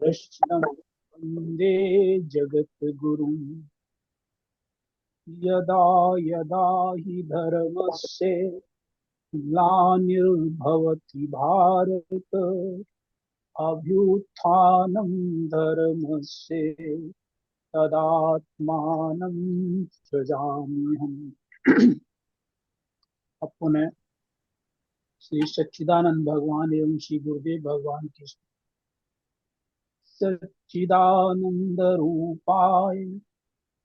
कृष्णं वन्दे जगद्गुरुं। यदा यदा हि धर्मस्य ग्लानिर्भवति भारत, अभ्युत्थानं धर्मस्य तदात्मानं सृजाम्यहम्। अब पुनः श्री सच्चिदानंद भगवान एवं श्री गुरुदेव भगवान की सच्चिदानंद रूपाय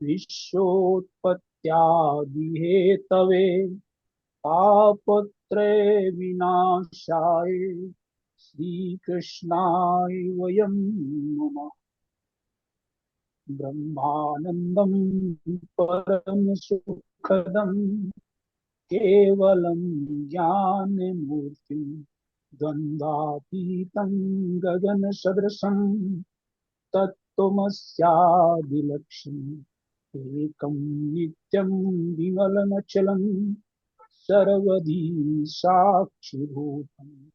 विश्वोत्पत्त्यादि हेतवे तापत्रय विनाशाय श्रीकृष्णाय वयं नमः। ब्रह्मानंदं परम सुखदं केवलं ज्ञानमूर्तिं द्वन्द्वातीतं गगनसदृशं तत्त्वमस्यादिलक्ष्यम् एकं नित्यं विमलमचलं सर्वधी साक्षिभूतम्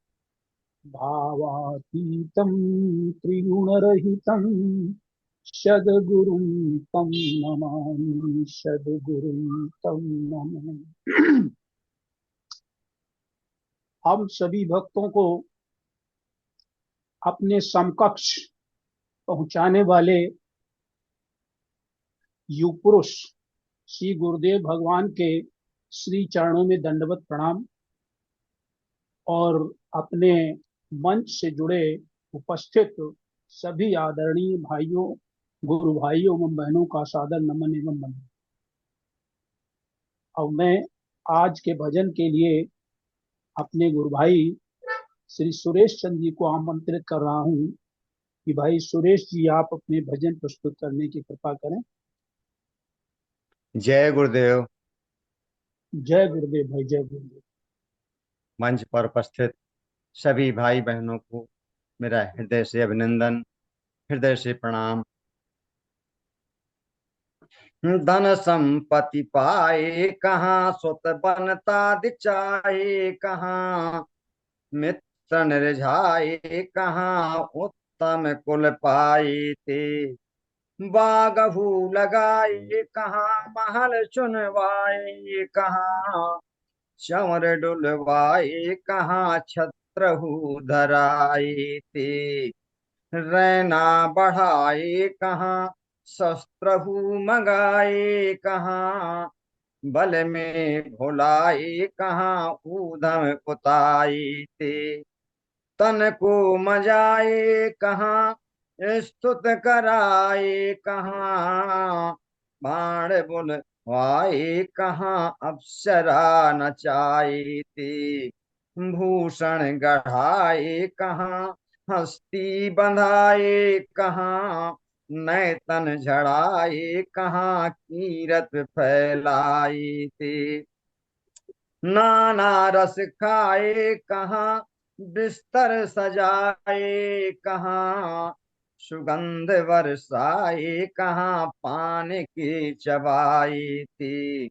भावातीतं त्रिगुणरहितं सद्गुरुं तं नमामि, सद्गुरुं तं नमामि। हम सभी भक्तों को अपने समकक्ष पहुंचाने वाले युग पुरुष श्री गुरुदेव भगवान के श्री चरणों में दंडवत प्रणाम और अपने मंच से जुड़े उपस्थित सभी आदरणीय भाइयों, गुरु भाइयों एवं बहनों का सादर नमन एवं वंदन। अब मैं आज के भजन के लिए अपने गुरु भाई श्री सुरेश चंद्र जी को आमंत्रित कर रहा हूं कि भाई सुरेश जी आप अपने भजन प्रस्तुत करने की कृपा करें। जय गुरुदेव। जय गुरुदेव भाई, जय गुरुदेव। मंच पर उपस्थित सभी भाई बहनों को मेरा हृदय से अभिनंदन, हृदय से प्रणाम। धन संपत्ति पाए कहाँ, सुत बनता दिचाए कहाँ, मित्र निर्झाए कहाँ, उत्तम कुल पाए ते, बागहू लगाए कहाँ, महल चुनवाए कहाँ, चंवर डुलवाए कहाँ, छत्रहू धराए ते, रैना बढ़ाए कहाँ, शस्त्रहू मंगाए कहाँ, बल में भुलाए कहाँ, ऊधम पुताए ते, तन को मजाए कहाँ, स्तुत कराए कहाँ, बाण बुलवाए कहाँ, अप्सरा नचाए ते, भूषण गढ़ाए कहाँ, हस्ती बंधाए कहाँ, नैतन झड़ाए कहाँ, कीरत फैलाए ते, नाना रस खाए कहाँ, बिस्तर सजाए कहाँ, सुगंध बरसाए कहाँ, पान के चबाए थे,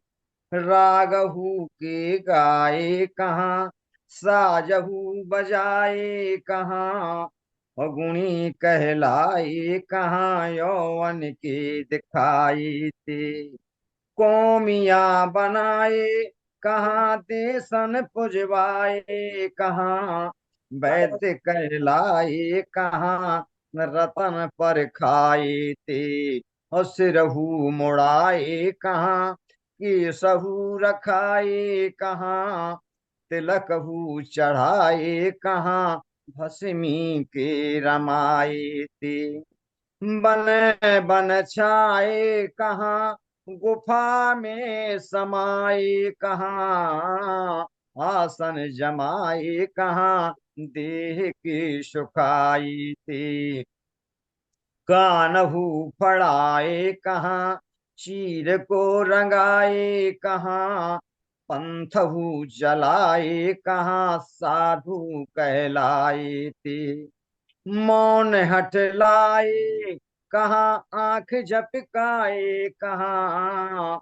रागहू के गाए कहाँ, साजहू बजाए कहाँ, गुणी कहलाए कहाँ, यौवन के दिखाए थे, कौमिया बनाए कहाँ, देसन पुजवाए कहाँ, वैद्य कहलाए कहाँ, रतन पर खाए थे, और सिरहू मुड़ाए कहाँ, केसहू रखाए कहाँ, तिलकहू चढ़ाए कहाँ, भस्मी के रमाए थे, बन बन छाए कहाँ, गुफा में समाये कहाँ, आसन जमाए कहाँ, देह की सुखाई थी, कानहू फड़ाए कहाँ, चीर को रंगाए कहाँ, पंथहू जलाए कहाँ, साधु कहलाए थे, मौन हट लाए कहाँ, आंख झपकाए कहाँ,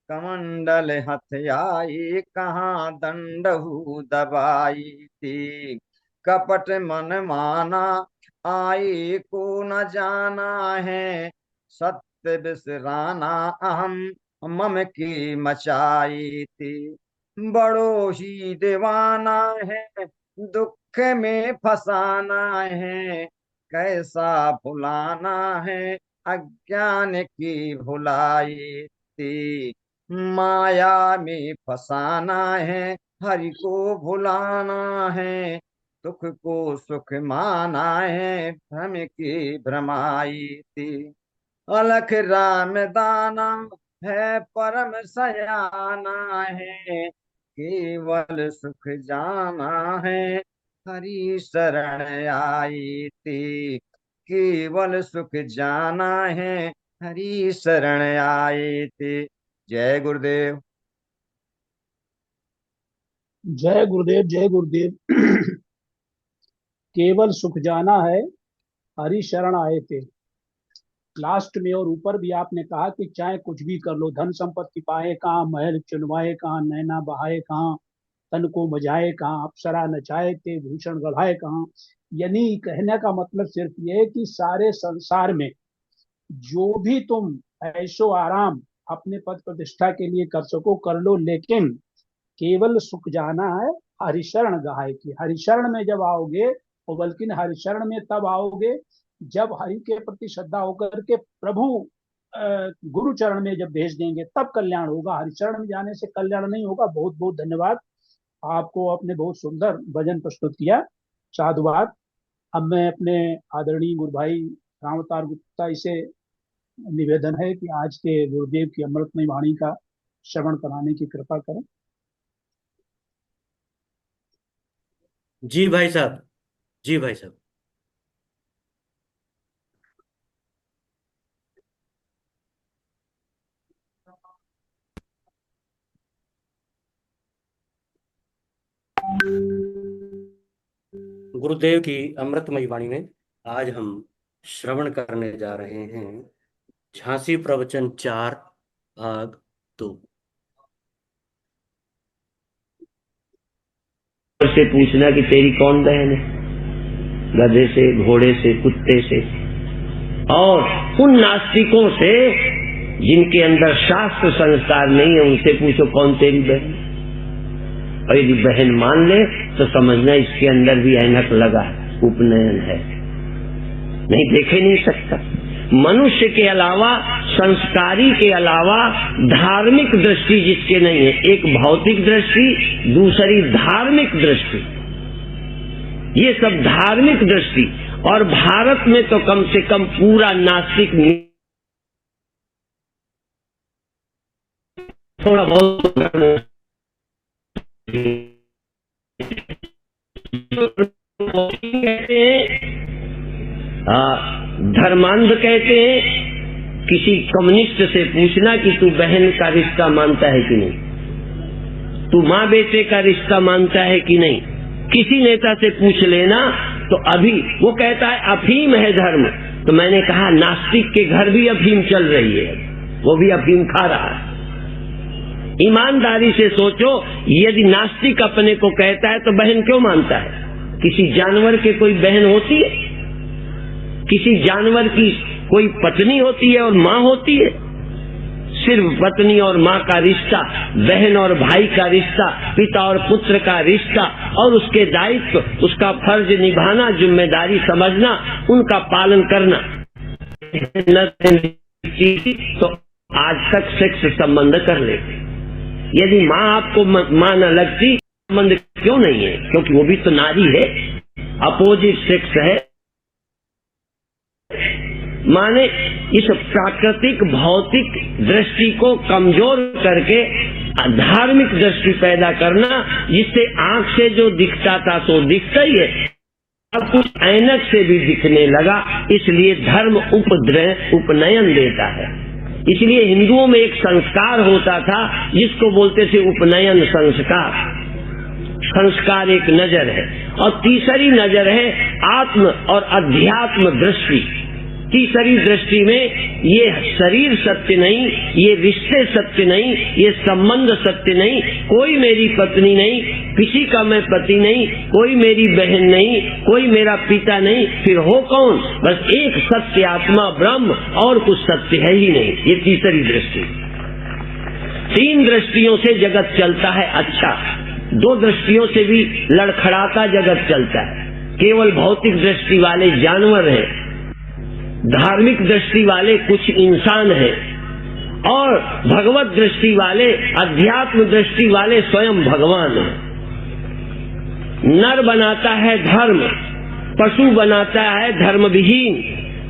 कमंडल हथियाए कहाँ, दंडहू दबाई थी, कपट मन माना आए को न जाना है, सत्य बिसराना अहम मम की मचाई थी। बड़ो ही दीवाना है, दुख में फसाना है, कैसा भुलाना है, अज्ञान की भुलाई थी। माया में फसाना है, हरि को भुलाना है, दुख को सुख माना है, भ्रम की भ्रमाई थी। अलख राम दाना है, परम सयाना है, केवल सुख जाना है, हरि शरण आई थी। केवल सुख जाना है, हरि शरण आई थी। जय गुरुदेव। जय गुरुदेव, जय गुरुदेव। केवल सुख जाना है, हरि शरण आए थे। लास्ट में और ऊपर भी आपने कहा कि चाहे कुछ भी कर लो, धन संपत्ति पाए कहाँ, महल चुनवाए कहाँ, नैना बहाए कहाँ, तन को मजाए कहाँ, अप्सरा नचाए थे, भूषण गढ़ाए कहाँ। यानी कहने का मतलब सिर्फ ये है कि सारे संसार में जो भी तुम ऐशो आराम अपने पद प्रतिष्ठा के लिए कर सको कर लो, लेकिन केवल सुख जाना है हरिशरण गहाय की। हरिशरण में जब आओगे, और बल्कि हरिशरण में तब आओगे जब हरि के प्रति श्रद्धा होकर के प्रभु गुरु चरण में जब भेज देंगे, तब कल्याण होगा। हरिशरण में जाने से कल्याण नहीं होगा। बहुत बहुत धन्यवाद आपको, आपने बहुत सुंदर भजन प्रस्तुत किया। साधुवाद। अब मैं अपने आदरणीय गुरु भाई राम अवतार गुप्ता इसे निवेदन है कि आज के गुरुदेव की अमृतमय वाणी का श्रवण कराने की कृपा करें। जी भाई साहब, जी भाई साहब। गुरुदेव की अमृतमयी वाणी में आज हम श्रवण करने जा रहे हैं झांसी प्रवचन 4 भाग 2। से पूछना कि तेरी कौन बहन है, गधे से, घोड़े से, कुत्ते से, और उन नास्तिकों से जिनके अंदर शास्त्र संस्कार नहीं है, उनसे पूछो कौन तेरी बहन। और यदि बहन मान ले तो समझना इसके अंदर भी ऐनक लगा, उपनयन है, नहीं देखे नहीं सकता। मनुष्य के अलावा, संस्कारी के अलावा धार्मिक दृष्टि जिसके नहीं है, एक भौतिक दृष्टि, दूसरी धार्मिक दृष्टि, ये सब धार्मिक दृष्टि। और भारत में तो कम से कम पूरा नास्तिक थोड़ा बहुत कहते हैं, धर्मांध कहते हैं। किसी कम्युनिस्ट से पूछना कि तू बहन का रिश्ता मानता है कि नहीं, तू माँ बेटे का रिश्ता मानता है कि नहीं, किसी नेता से पूछ लेना तो अभी वो कहता है अफीम है धर्म। तो मैंने कहा नास्तिक के घर भी अफीम चल रही है, वो भी अफीम खा रहा है। ईमानदारी से सोचो, यदि नास्तिक अपने को कहता है तो बहन क्यों मानता है? किसी जानवर के कोई बहन होती है? किसी जानवर की कोई पत्नी होती है और माँ होती है? सिर्फ पत्नी और माँ का रिश्ता, बहन और भाई का रिश्ता, पिता और पुत्र का रिश्ता, और उसके दायित्व, उसका फर्ज निभाना, जिम्मेदारी समझना, उनका पालन करना। तो आज तक सेक्स संबंध कर लेते। यदि माँ आपको माँ न लगती, संबंध क्यों नहीं है? क्योंकि वो भी तो नारी है, अपोजिट सेक्स है। माने इस प्राकृतिक भौतिक दृष्टि को कमजोर करके धार्मिक दृष्टि पैदा करना, जिससे आंख से जो दिखता था तो दिखता ही है, अब कुछ ऐनक से भी दिखने लगा। इसलिए धर्म उपनयन देता है। इसलिए हिंदुओं में एक संस्कार होता था जिसको बोलते थे उपनयन संस्कार। संस्कार एक नजर है, और तीसरी नजर है आत्म और अध्यात्म दृष्टि। तीसरी दृष्टि में ये शरीर सत्य नहीं, ये रिश्ते सत्य नहीं, ये संबंध सत्य नहीं, कोई मेरी पत्नी नहीं, किसी का मैं पति नहीं, कोई मेरी बहन नहीं, कोई मेरा पिता नहीं, फिर हो कौन? बस एक सत्य आत्मा ब्रह्म, और कुछ सत्य है ही नहीं। ये तीसरी दृष्टि। 3 दृष्टियों से जगत चलता है। अच्छा, 2 दृष्टियों से भी लड़खड़ाता जगत चलता है। केवल भौतिक दृष्टि वाले जानवर हैं, धार्मिक दृष्टि वाले कुछ इंसान हैं, और भगवत दृष्टि वाले, अध्यात्म दृष्टि वाले स्वयं भगवान हैं। नर बनाता है धर्म, पशु बनाता है धर्म विहीन।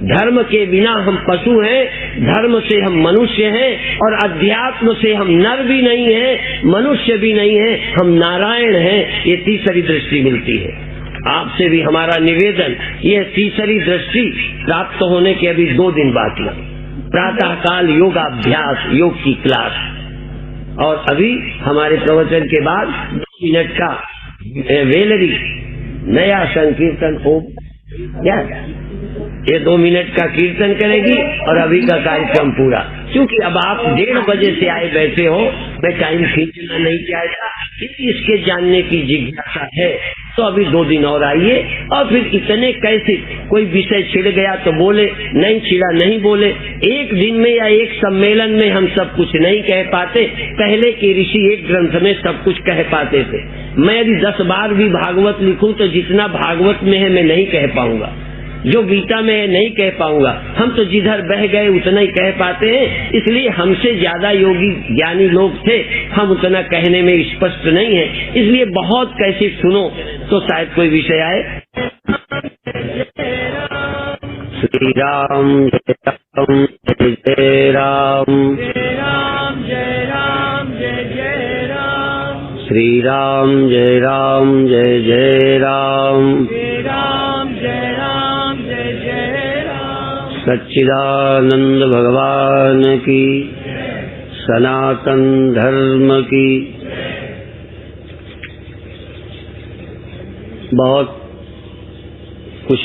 धर्म के बिना हम पशु हैं, धर्म से हम मनुष्य हैं, और अध्यात्म से हम नर भी नहीं हैं, मनुष्य भी नहीं हैं, हम नारायण हैं। ये तीसरी दृष्टि मिलती है। आपसे भी हमारा निवेदन, ये तीसरी दृष्टि प्राप्त होने के अभी 2 दिन बाकी है। प्रातः काल योगाभ्यास, योग की क्लास, और अभी हमारे प्रवचन के बाद 2 मिनट का वेलरी नया संकीर्तन हो क्या, ये 2 मिनट का कीर्तन करेगी और अभी का कार्यक्रम पूरा। क्योंकि अब आप 1:30 बजे से आए बैठे हो, मैं टाइम खींचना नहीं चाहता, इसके जानने की जिज्ञासा है, तो अभी 2 दिन और आइए। और फिर इतने कैसे, कोई विषय छिड़ गया तो बोले, नहीं छिड़ा नहीं बोले। एक दिन में या एक सम्मेलन में हम सब कुछ नहीं कह पाते। पहले के ऋषि एक ग्रंथ में सब कुछ कह पाते थे। मैं यदि 10 बार भी भागवत लिखूं तो जितना भागवत में है मैं नहीं कह पाऊंगा, जो गीता में है नहीं कह पाऊंगा। हम तो जिधर बह गए उतना ही कह पाते हैं, इसलिए हमसे ज्यादा योगी ज्ञानी लोग थे, हम उतना कहने में स्पष्ट नहीं है। इसलिए बहुत कैसे सुनो तो शायद कोई विषय आए। श्री राम जय राम जय जय राम, जय राम जय जय राम, श्री राम जय राम जय जय राम, जय राम जय राम जय जय राम। सच्चिदानंद भगवान की, सनातन धर्म की। बहुत कुछ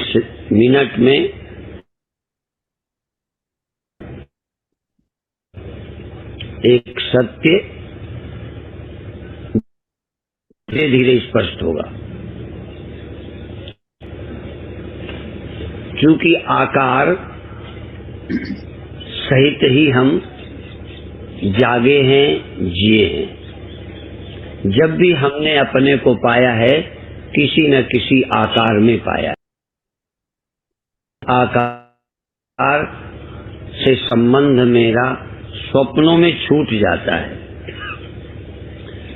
मिनट में एक सत्य धीरे धीरे स्पष्ट होगा। क्योंकि आकार सहित ही हम जागे हैं, जिए हैं। जब भी हमने अपने को पाया है, किसी न किसी आकार में पाया। आकार से संबंध मेरा स्वप्नों में छूट जाता है,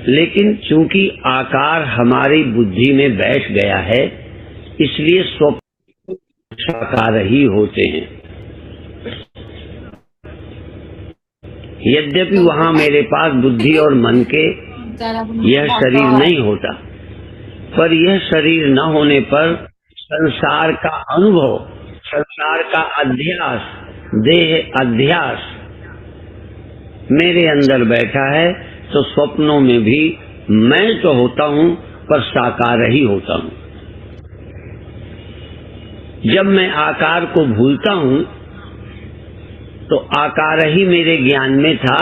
लेकिन चूंकि आकार हमारी बुद्धि में बैठ गया है, इसलिए स्वप्न साकार ही होते हैं। यद्यपि वहां मेरे पास बुद्धि और मन के यह शरीर नहीं होता, पर यह शरीर न होने पर संसार का अनुभव, संसार का अध्यास, देह अध्यास मेरे अंदर बैठा है। तो स्वप्नों में भी मैं तो होता हूँ, पर साकार ही होता हूँ। जब मैं आकार को भूलता हूँ तो आकार ही मेरे ज्ञान में था,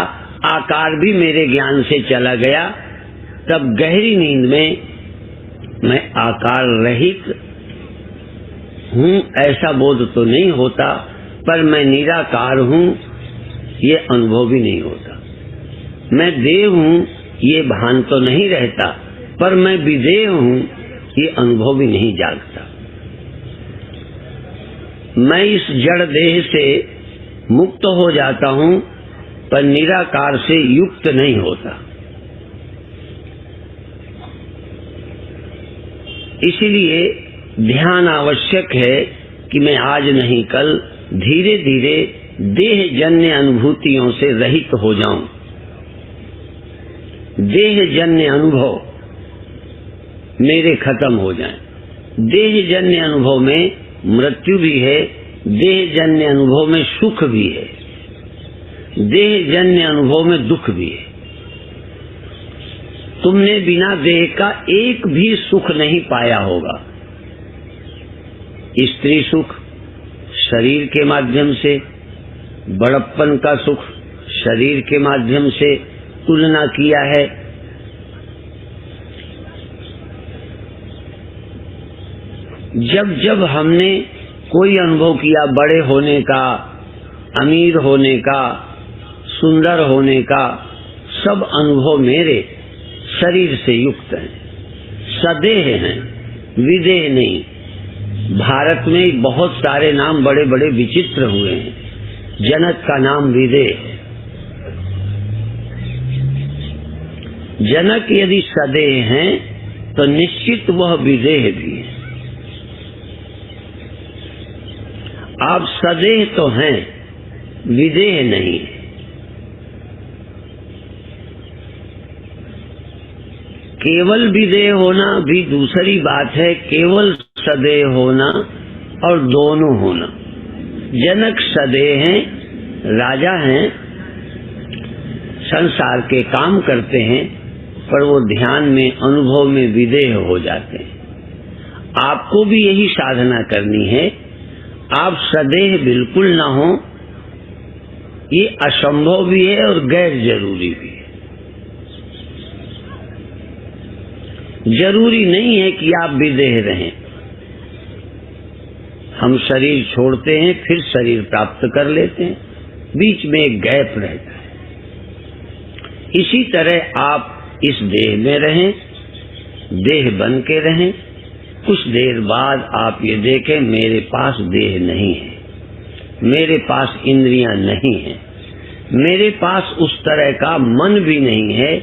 आकार भी मेरे ज्ञान से चला गया। तब गहरी नींद में मैं आकार रहित हूँ ऐसा बोध तो नहीं होता, पर मैं निराकार हूँ ये अनुभव भी नहीं होता। मैं देह हूँ ये भान तो नहीं रहता, पर मैं विदेह हूँ ये अनुभव भी नहीं जागता। मैं इस जड़ देह से मुक्त हो जाता हूँ, पर निराकार से युक्त नहीं होता। इसीलिए ध्यान आवश्यक है कि मैं आज नहीं कल धीरे धीरे देह जन्य अनुभूतियों से रहित हो जाऊं। देह जन्य अनुभव मेरे खत्म हो जाएं। देह जन्य अनुभव में मृत्यु भी है, देह जन्य अनुभव में सुख भी है, देह जन्य अनुभव में दुख भी है। तुमने बिना देह का एक भी सुख नहीं पाया होगा। स्त्री सुख शरीर के माध्यम से, बड़प्पन का सुख शरीर के माध्यम से तुलना किया है। जब जब हमने कोई अनुभव किया बड़े होने का, अमीर होने का, सुंदर होने का, सब अनुभव मेरे शरीर से युक्त हैं, सदेह हैं, विदेह नहीं। भारत में बहुत सारे नाम बड़े बड़े विचित्र हुए हैं। जनक का नाम विदेह है। जनक यदि सदेह हैं तो निश्चित वह विदेह भी है। आप सदेह तो हैं, विदेह नहीं। केवल विदेह होना भी दूसरी बात है, केवल सदेह होना और दोनों होना। जनक सदेह हैं, राजा हैं, संसार के काम करते हैं, पर वो ध्यान में, अनुभव में विदेह हो जाते हैं। आपको भी यही साधना करनी है। आप सदेह बिल्कुल ना हो, ये असंभव भी है और गैर जरूरी भी है। जरूरी नहीं है कि आप विदेह रहें। हम शरीर छोड़ते हैं, फिर शरीर प्राप्त कर लेते हैं, बीच में एक गैप रहता है। इसी तरह आप इस देह में रहें, देह बन के रहें। कुछ देर बाद आप ये देखें, मेरे पास देह नहीं है, मेरे पास इंद्रियां नहीं है, मेरे पास उस तरह का मन भी नहीं है,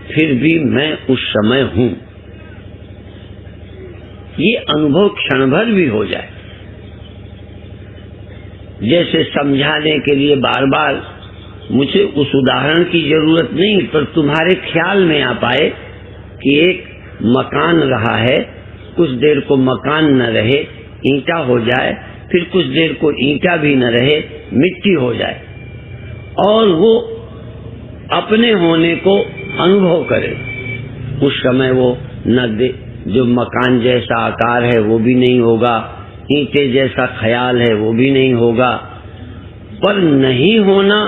फिर भी मैं उस समय हूं। ये अनुभव क्षण भर भी हो जाए। जैसे समझाने के लिए बार बार मुझे उस उदाहरण की जरूरत नहीं, पर तुम्हारे ख्याल में आ पाए कि एक मकान रहा है, कुछ देर को मकान न रहे, ईंटा हो जाए, फिर कुछ देर को ईंटा भी न रहे, मिट्टी हो जाए, और वो अपने होने को अनुभव करे। उस समय वो न जो मकान जैसा आकार है वो भी नहीं होगा, ईंटे जैसा ख्याल है वो भी नहीं होगा। पर नहीं होना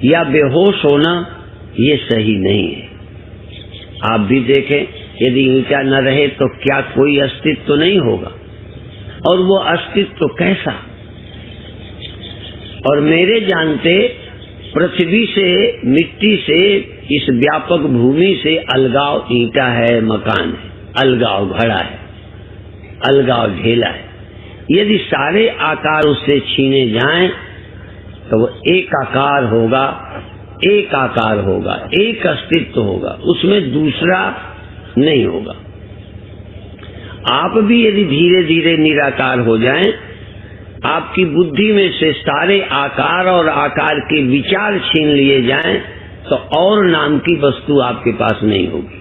या बेहोश होना ये सही नहीं है। आप भी देखें, यदि ईंटा न रहे तो क्या कोई अस्तित्व तो नहीं होगा, और वो अस्तित्व तो कैसा। और मेरे जानते पृथ्वी से, मिट्टी से, इस व्यापक भूमि से अलगाव ईंटा है, मकान है, अलगाव घड़ा है, अलगाव ढेला है। यदि सारे आकार उससे छीने जाएं तो वो एक आकार होगा, एक आकार होगा, एक अस्तित्व होगा, उसमें दूसरा नहीं होगा। आप भी यदि धीरे धीरे निराकार हो जाएं, आपकी बुद्धि में से सारे आकार और आकार के विचार छीन लिए जाएं, तो और नाम की वस्तु आपके पास नहीं होगी।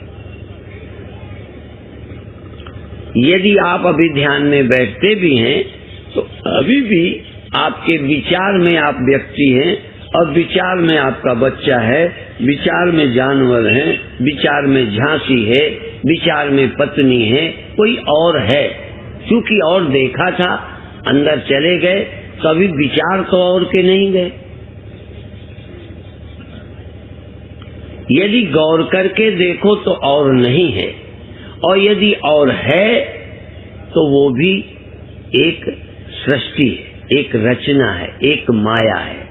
यदि आप अभी ध्यान में बैठते भी हैं तो अभी भी आपके विचार में आप व्यक्ति हैं, और विचार में आपका बच्चा है, विचार में जानवर है, विचार में झांसी है, विचार में पत्नी है, कोई और है। क्योंकि और देखा था, अंदर चले गए, कभी विचार तो और के नहीं गए। यदि गौर करके देखो तो और नहीं है, और यदि और है तो वो भी एक सृष्टि है, एक रचना है, एक माया है।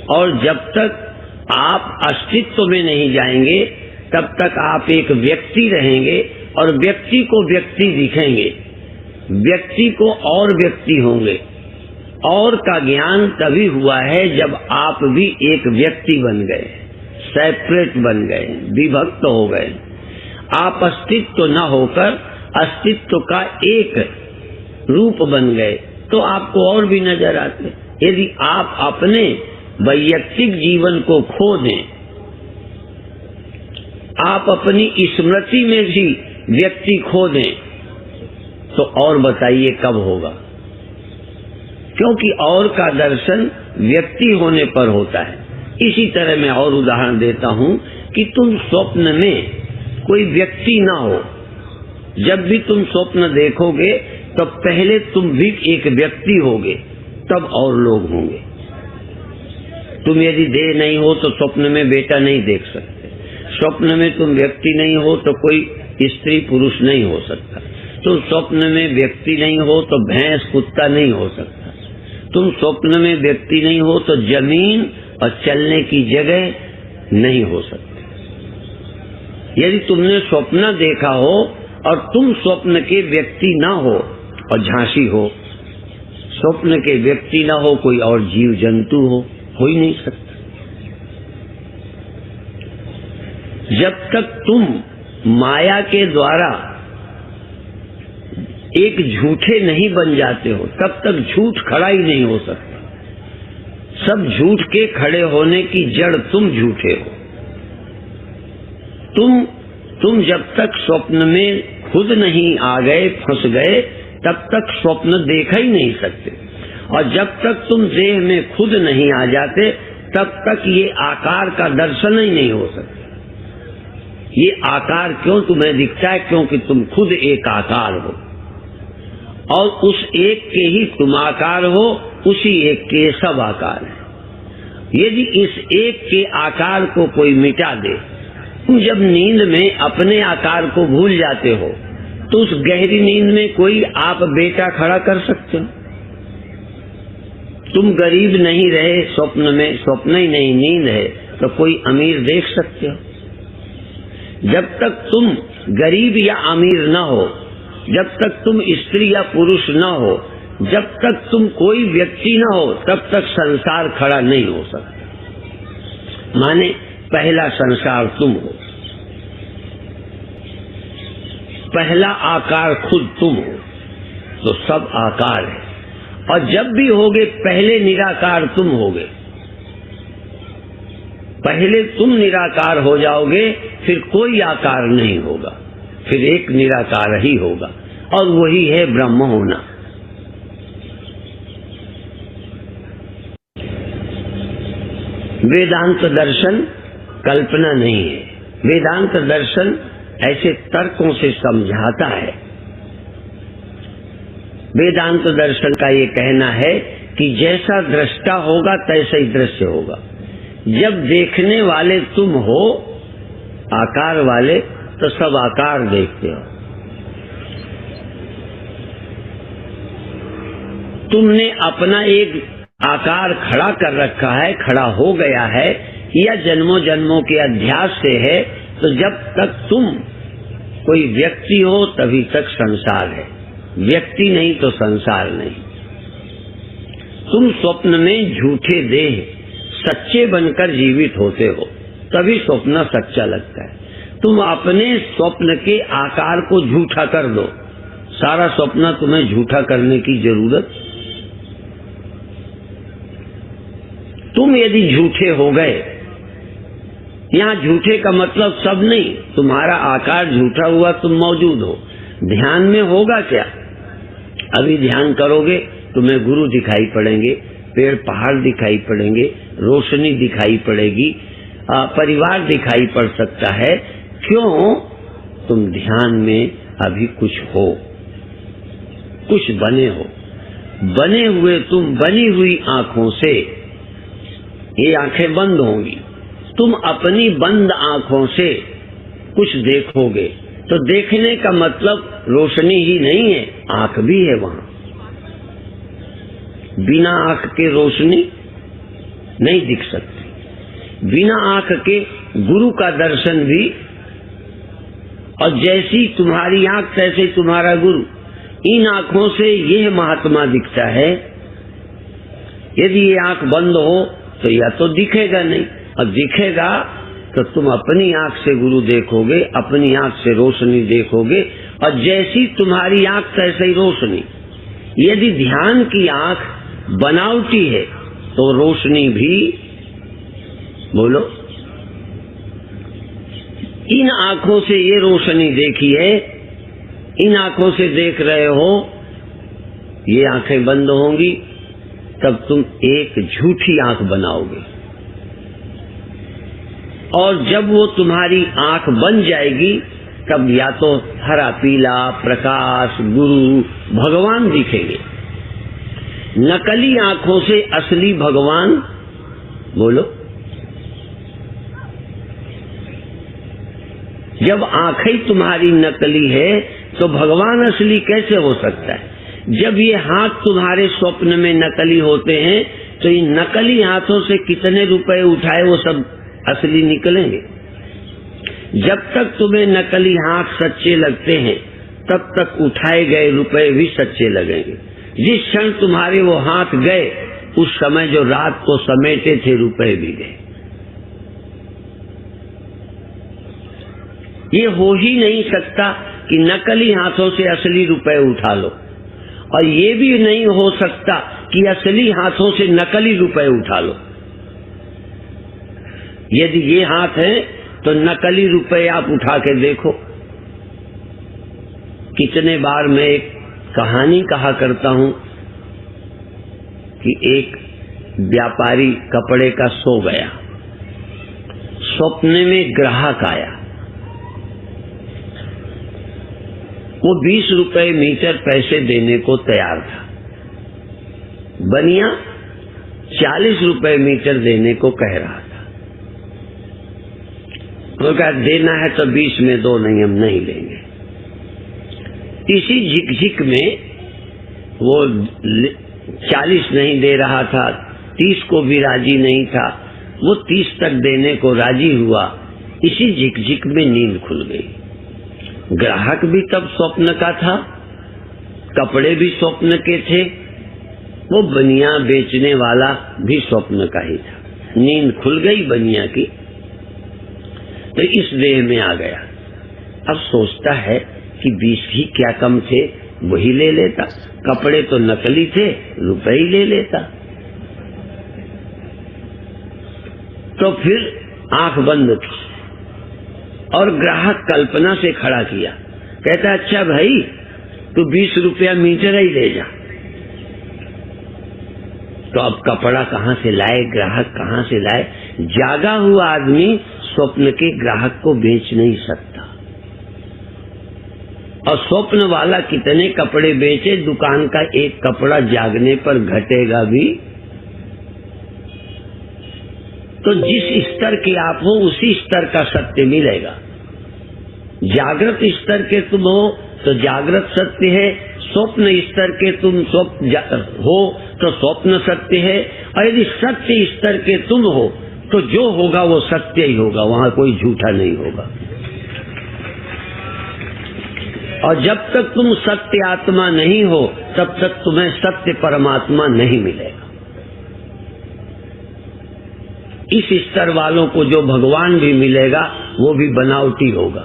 और जब तक आप अस्तित्व में नहीं जाएंगे तब तक आप एक व्यक्ति रहेंगे, और व्यक्ति को व्यक्ति दिखेंगे, व्यक्ति को और व्यक्ति होंगे। और का ज्ञान तभी हुआ है जब आप भी एक व्यक्ति बन गए, सेपरेट बन गए, विभक्त हो गए। आप अस्तित्व न होकर अस्तित्व का एक रूप बन गए तो आपको और भी नजर आते। यदि आप अपने वैयक्तिक जीवन को खो दें, आप अपनी स्मृति में भी व्यक्ति खो दें, तो और बताइए कब होगा। क्योंकि और का दर्शन व्यक्ति होने पर होता है। इसी तरह मैं और उदाहरण देता हूं कि तुम स्वप्न में कोई व्यक्ति ना हो, जब भी तुम स्वप्न देखोगे तो पहले तुम भी एक व्यक्ति होगे, तब और लोग होंगे। तुम यदि देह नहीं हो तो स्वप्न में बेटा नहीं देख सकते, स्वप्न में तुम व्यक्ति नहीं हो तो कोई स्त्री पुरुष नहीं हो सकता। तुम स्वप्न में व्यक्ति नहीं हो तो भैंस कुत्ता नहीं हो सकता। तुम स्वप्न में व्यक्ति नहीं हो तो जमीन और चलने की जगह नहीं हो सकती। यदि तुमने स्वप्न देखा हो और तुम स्वप्न के व्यक्ति ना हो और झांसी हो, स्वप्न के व्यक्ति ना हो, कोई और जीव जंतु हो ही नहीं सकता। जब तक तुम माया के द्वारा एक झूठे नहीं बन जाते हो तब तक झूठ खड़ा ही नहीं हो सकता। सब झूठ के खड़े होने की जड़ तुम झूठे हो। तुम जब तक स्वप्न में खुद नहीं आ गए, फंस गए, तब तक स्वप्न देखा ही नहीं सकते। और जब तक तुम देह में खुद नहीं आ जाते तब तक ये आकार का दर्शन ही नहीं हो सकता। ये आकार क्यों तुम्हें दिखता है? क्योंकि तुम खुद एक आकार हो और उस एक के ही तुम आकार हो, उसी एक के सब आकार है। यदि इस एक के आकार को कोई मिटा दे, तुम जब नींद में अपने आकार को भूल जाते हो तो उस गहरी नींद में कोई आप बेटा खड़ा कर सकते हो? तुम गरीब नहीं रहे स्वप्न में, स्वप्न ही नहीं नींद है, तो कोई अमीर देख सकते हो? जब तक तुम गरीब या अमीर न हो, जब तक तुम स्त्री या पुरुष न हो, जब तक तुम कोई व्यक्ति न हो, तब तक संसार खड़ा नहीं हो सकता। माने पहला संसार तुम हो, पहला आकार खुद तुम हो, तो सब आकार है। और जब भी होगे पहले निराकार तुम होगे। पहले तुम निराकार हो जाओगे, फिर कोई आकार नहीं होगा, फिर एक निराकार ही होगा, और वही है ब्रह्म होना। वेदांत दर्शन कल्पना नहीं है। वेदांत दर्शन ऐसे तर्कों से समझाता है। वेदांत दर्शन का ये कहना है कि जैसा दृष्टा होगा तैसा ही दृश्य होगा। जब देखने वाले तुम हो, आकार वाले, तो सब आकार देखते हो। तुमने अपना एक आकार खड़ा कर रखा है, खड़ा हो गया है, या जन्मों जन्मों के अध्यास से है, तो जब तक तुम कोई व्यक्ति हो तभी तक संसार है। व्यक्ति नहीं तो संसार नहीं। तुम स्वप्न में झूठे देह सच्चे बनकर जीवित होते हो, तभी स्वप्न सच्चा लगता है। तुम अपने स्वप्न के आकार को झूठा कर दो, सारा स्वप्न तुम्हें झूठा करने की जरूरत। तुम यदि झूठे हो गए, यहाँ झूठे का मतलब सब नहीं, तुम्हारा आकार झूठा हुआ, तुम मौजूद हो। ध्यान में होगा क्या? अभी ध्यान करोगे तुम्हें गुरु दिखाई पड़ेंगे, पेड़ पहाड़ दिखाई पड़ेंगे, रोशनी दिखाई पड़ेगी, परिवार दिखाई पड़ सकता है। क्यों? तुम ध्यान में अभी कुछ हो, कुछ बने हो। बने हुए तुम बनी हुई आंखों से, ये आंखें बंद होंगी, तुम अपनी बंद आंखों से कुछ देखोगे, तो देखने का मतलब रोशनी ही नहीं है, आंख भी है वहां। बिना आंख के रोशनी नहीं दिख सकती, बिना आंख के गुरु का दर्शन भी। और जैसी तुम्हारी आंख तैसे तुम्हारा गुरु। इन आंखों से यह महात्मा दिखता है। यदि ये आंख बंद हो तो या तो दिखेगा नहीं, और दिखेगा तो तुम अपनी आंख से गुरु देखोगे, अपनी आंख से रोशनी देखोगे, और जैसी तुम्हारी आंख तैसे ही रोशनी। यदि ध्यान की आंख बनावटी है तो रोशनी भी, बोलो, इन आंखों से ये रोशनी देखी है, इन आंखों से देख रहे हो, ये आंखें बंद होंगी, तब तुम एक झूठी आंख बनाओगे। और जब वो तुम्हारी आंख बन जाएगी, तब या तो हरा पीला प्रकाश, गुरु, भगवान दिखेंगे। नकली आंखों से असली भगवान, बोलो, जब आंखें तुम्हारी नकली है तो भगवान असली कैसे हो सकता है? जब ये हाथ तुम्हारे स्वप्न में नकली होते हैं तो इन नकली हाथों से कितने रुपए उठाए वो सब असली निकलेंगे। जब तक तुम्हें नकली हाथ सच्चे लगते हैं तब तक उठाए गए रुपए भी सच्चे लगेंगे। जिस क्षण तुम्हारे वो हाथ गए उस समय जो रात को समेटे थे रुपए भी गए। ये हो ही नहीं सकता कि नकली हाथों से असली रुपए उठा लो, और ये भी नहीं हो सकता कि असली हाथों से नकली रुपए उठा लो। यदि ये हाथ है तो नकली रुपए आप उठा के देखो। कितने बार मैं एक कहानी कहा करता हूं कि एक व्यापारी कपड़े का सो गया, स्वप्न में ग्राहक आया। वो 20 रुपए मीटर पैसे देने को तैयार था। बनिया 40 रुपए मीटर देने को कह रहा था। वो कहा देना है तो 20 में दो, नहीं हम नहीं लेंगे। इसी झिकझिक में वो 40 नहीं दे रहा था, 30 को भी राजी नहीं था, वो 30 तक देने को राजी हुआ। इसी झिकझिक में नींद खुल गई। ग्राहक भी तब स्वप्न का था, कपड़े भी स्वप्न के थे, वो बनिया बेचने वाला भी स्वप्न का ही था। नींद खुल गई बनिया की तो इस देह में आ गया। अब सोचता है कि 20 ही क्या कम थे, वही ले लेता। कपड़े तो नकली थे, रुपए ही ले लेता। तो फिर आंख बंद थी और ग्राहक कल्पना से खड़ा किया। कहता अच्छा भाई तू 20 रुपया मीटर ही ले जा। तो अब कपड़ा कहां से लाए, ग्राहक कहां से लाए? जागा हुआ आदमी स्वप्न के ग्राहक को बेच नहीं सकता। और स्वप्न वाला कितने कपड़े बेचे, दुकान का एक कपड़ा जागने पर घटेगा भी। तो जिस स्तर के आप हो उसी स्तर का सत्य मिलेगा। जागृत स्तर के तुम हो तो जागृत सत्य है, स्वप्न स्तर के तुम हो तो स्वप्न सत्य है, और यदि सत्य स्तर के तुम हो तो जो होगा वो सत्य ही होगा, वहां कोई झूठा नहीं होगा। और जब तक तुम सत्य आत्मा नहीं हो तब तक तुम्हें सत्य परमात्मा नहीं मिलेगा। इस स्तर वालों को जो भगवान भी मिलेगा वो भी बनावटी होगा।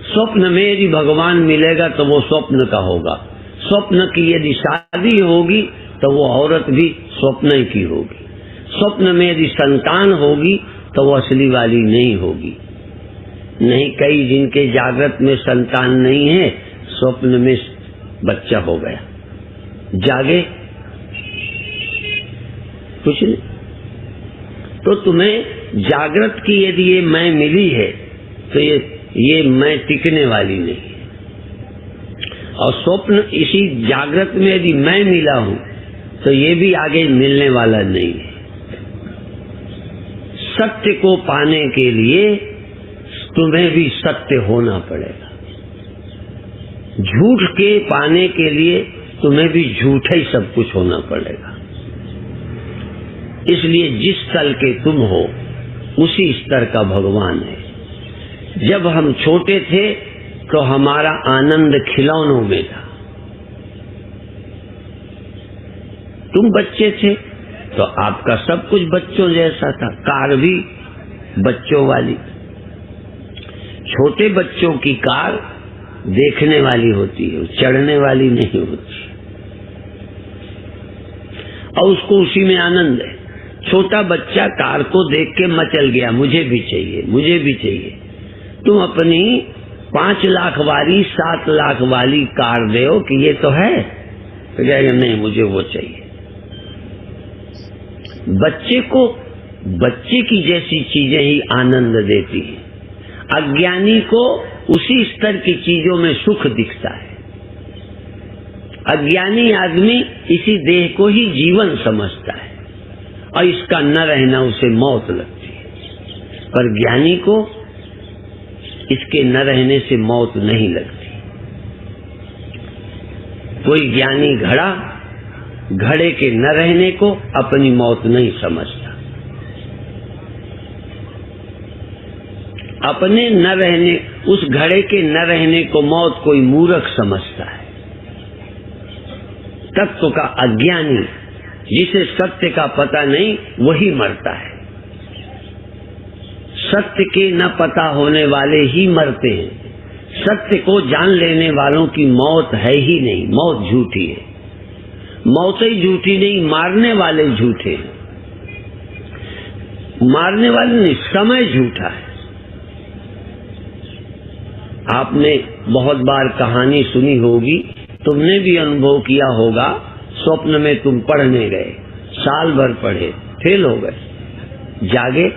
स्वप्न में यदि भगवान मिलेगा तो वो स्वप्न का होगा। स्वप्न की यदि शादी होगी तो वो औरत भी स्वप्न ही की होगी। स्वप्न में यदि संतान होगी तो वो असली वाली नहीं होगी। नहीं, कई जिनके जागृत में संतान नहीं है, स्वप्न में बच्चा हो गया, जागे कुछ नहीं। तो तुम्हें जागृत की यदि ये मैं मिली है तो ये मैं टिकने वाली नहीं है। और स्वप्न इसी जागृत में यदि मैं मिला हूं तो ये भी आगे मिलने वाला नहीं है। सत्य को पाने के लिए तुम्हें भी सत्य होना पड़ेगा। झूठ के पाने के लिए तुम्हें भी झूठा ही सब कुछ होना पड़ेगा। इसलिए जिस तल के तुम हो उसी स्तर का भगवान है। जब हम छोटे थे तो हमारा आनंद खिलौनों में था। तुम बच्चे थे तो आपका सब कुछ बच्चों जैसा था, कार भी बच्चों वाली। छोटे बच्चों की कार देखने वाली होती है, चढ़ने वाली नहीं होती, और उसको उसी में आनंद है। छोटा बच्चा कार को देख के मचल गया, मुझे भी चाहिए, मुझे भी चाहिए। तुम अपनी 5 लाख वाली 7 लाख वाली कार दो कि ये तो है, तो कहेगा नहीं मुझे वो चाहिए। बच्चे को बच्चे की जैसी चीजें ही आनंद देती हैं। अज्ञानी को उसी स्तर की चीजों में सुख दिखता है। अज्ञानी आदमी इसी देह को ही जीवन समझता है और इसका न रहना उसे मौत लगती है। पर ज्ञानी को इसके न रहने से मौत नहीं लगती। कोई ज्ञानी घड़े के न रहने को अपनी मौत नहीं समझता। अपने न रहने, उस घड़े के न रहने को मौत कोई मूर्ख समझता है। तत्व का अज्ञानी, जिसे सत्य का पता नहीं, वही मरता है। सत्य के न पता होने वाले ही मरते हैं। सत्य को जान लेने वालों की मौत है ही नहीं, मौत झूठी है। मौत ही झूठी नहीं, मारने वाले झूठे हैं। मारने वाले नहीं, समय झूठा है। आपने बहुत बार कहानी सुनी होगी, तुमने भी अनुभव किया होगा। स्वप्न में तुम पढ़ने गए, साल भर पढ़े, फेल हो गए, जागे,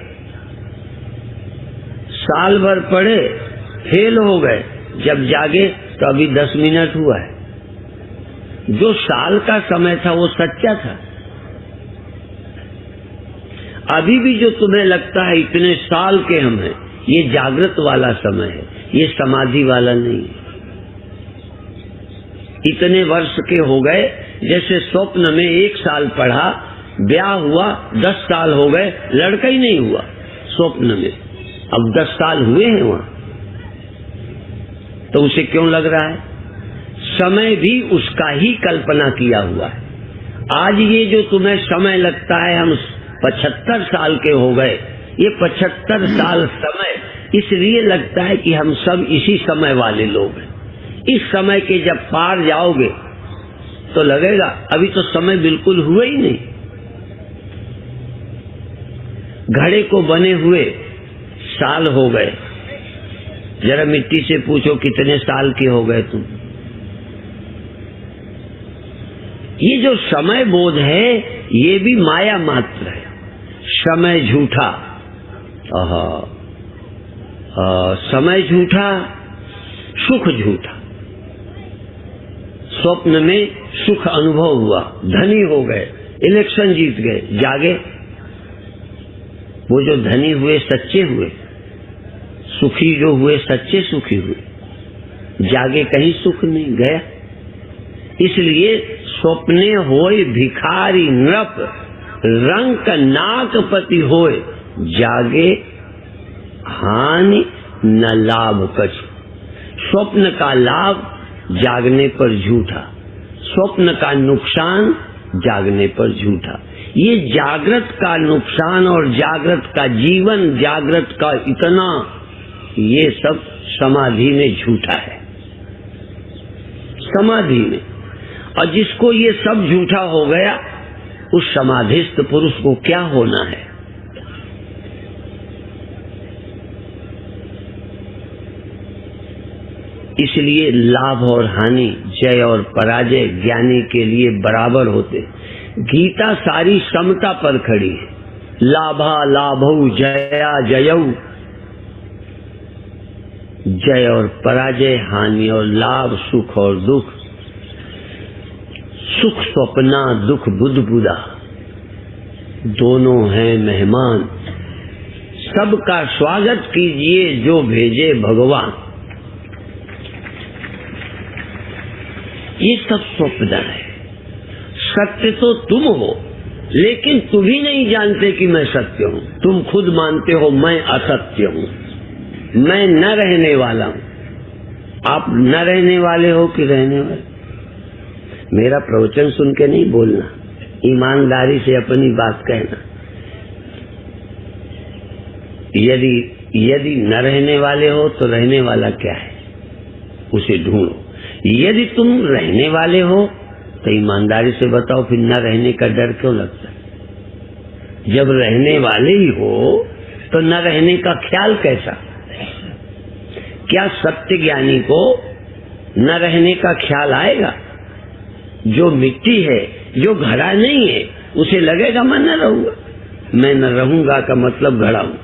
साल भर पढ़े, फेल हो गए, जब जागे तो अभी 10 मिनट हुआ है। जो साल का समय था वो सच्चा था। अभी भी जो तुम्हें लगता है इतने साल के हम हैं, ये जागृत वाला समय है, ये समाधि वाला नहीं है। इतने वर्ष के हो गए, जैसे स्वप्न में 1 साल पढ़ा, ब्याह हुआ, 10 साल हो गए, लड़का ही नहीं हुआ स्वप्न में। अब 10 साल हुए हैं वहां, तो उसे क्यों लग रहा है? समय भी उसका ही कल्पना किया हुआ है। आज ये जो तुम्हें समय लगता है, हम 75 साल के हो गए, ये 75 साल समय इसलिए लगता है कि हम सब इसी समय वाले लोग हैं। इस समय के जब पार जाओगे तो लगेगा अभी तो समय बिल्कुल हुआ ही नहीं। घड़े को बने हुए साल हो गए। जरा मिट्टी से पूछो कितने साल के हो गए तुम। ये जो समय बोध है, ये भी माया मात्र है। समय झूठा, समय झूठा, सुख झूठा। स्वप्न में सुख अनुभव हुआ, धनी हो गए, इलेक्शन जीत गए, जागे, वो जो धनी हुए सच्चे हुए, सुखी जो हुए सच्चे सुखी हुए, जागे कहीं सुख नहीं गया। इसलिए स्वप्ने होए भिखारी नृप, रंक नाकपति होए, जागे हानि न लाभ कछ। स्वप्न का लाभ जागने पर झूठा, स्वप्न का नुकसान जागने पर झूठा। ये जागृत का नुकसान और जागृत का जीवन, जागृत का इतना, ये सब समाधि में झूठा है, समाधि में। और जिसको ये सब झूठा हो गया, उस समाधिस्थ पुरुष को क्या होना है? इसलिए लाभ और हानि, जय और पराजय ज्ञानी के लिए बराबर होते। गीता सारी समता पर खड़ी है। लाभा लाभौ जया जयौ, जय और पराजय, हानि और लाभ, सुख और दुख, सुख स्वप्ना, दुख बुदबुदा, दोनों हैं मेहमान। सबका स्वागत कीजिए जो भेजे भगवान। ये सब स्वप्न है। सत्य तो तुम हो, लेकिन तुम ही नहीं जानते कि मैं सत्य हूं। तुम खुद मानते हो मैं असत्य हूं, मैं न रहने वाला हूं। आप न रहने वाले हो कि रहने वाले? मेरा प्रवचन सुन के नहीं बोलना, ईमानदारी से अपनी बात कहना। यदि न रहने वाले हो तो रहने वाला क्या है, उसे ढूंढो। यदि तुम रहने वाले हो तो ईमानदारी से बताओ, फिर न रहने का डर क्यों लगता है? जब रहने वाले ही हो तो न रहने का ख्याल कैसा? क्या सत्य ज्ञानी को न रहने का ख्याल आएगा? जो मिट्टी है, जो घड़ा नहीं है, उसे लगेगा मैं न रहूंगा। मैं न रहूंगा का मतलब घड़ा हूं।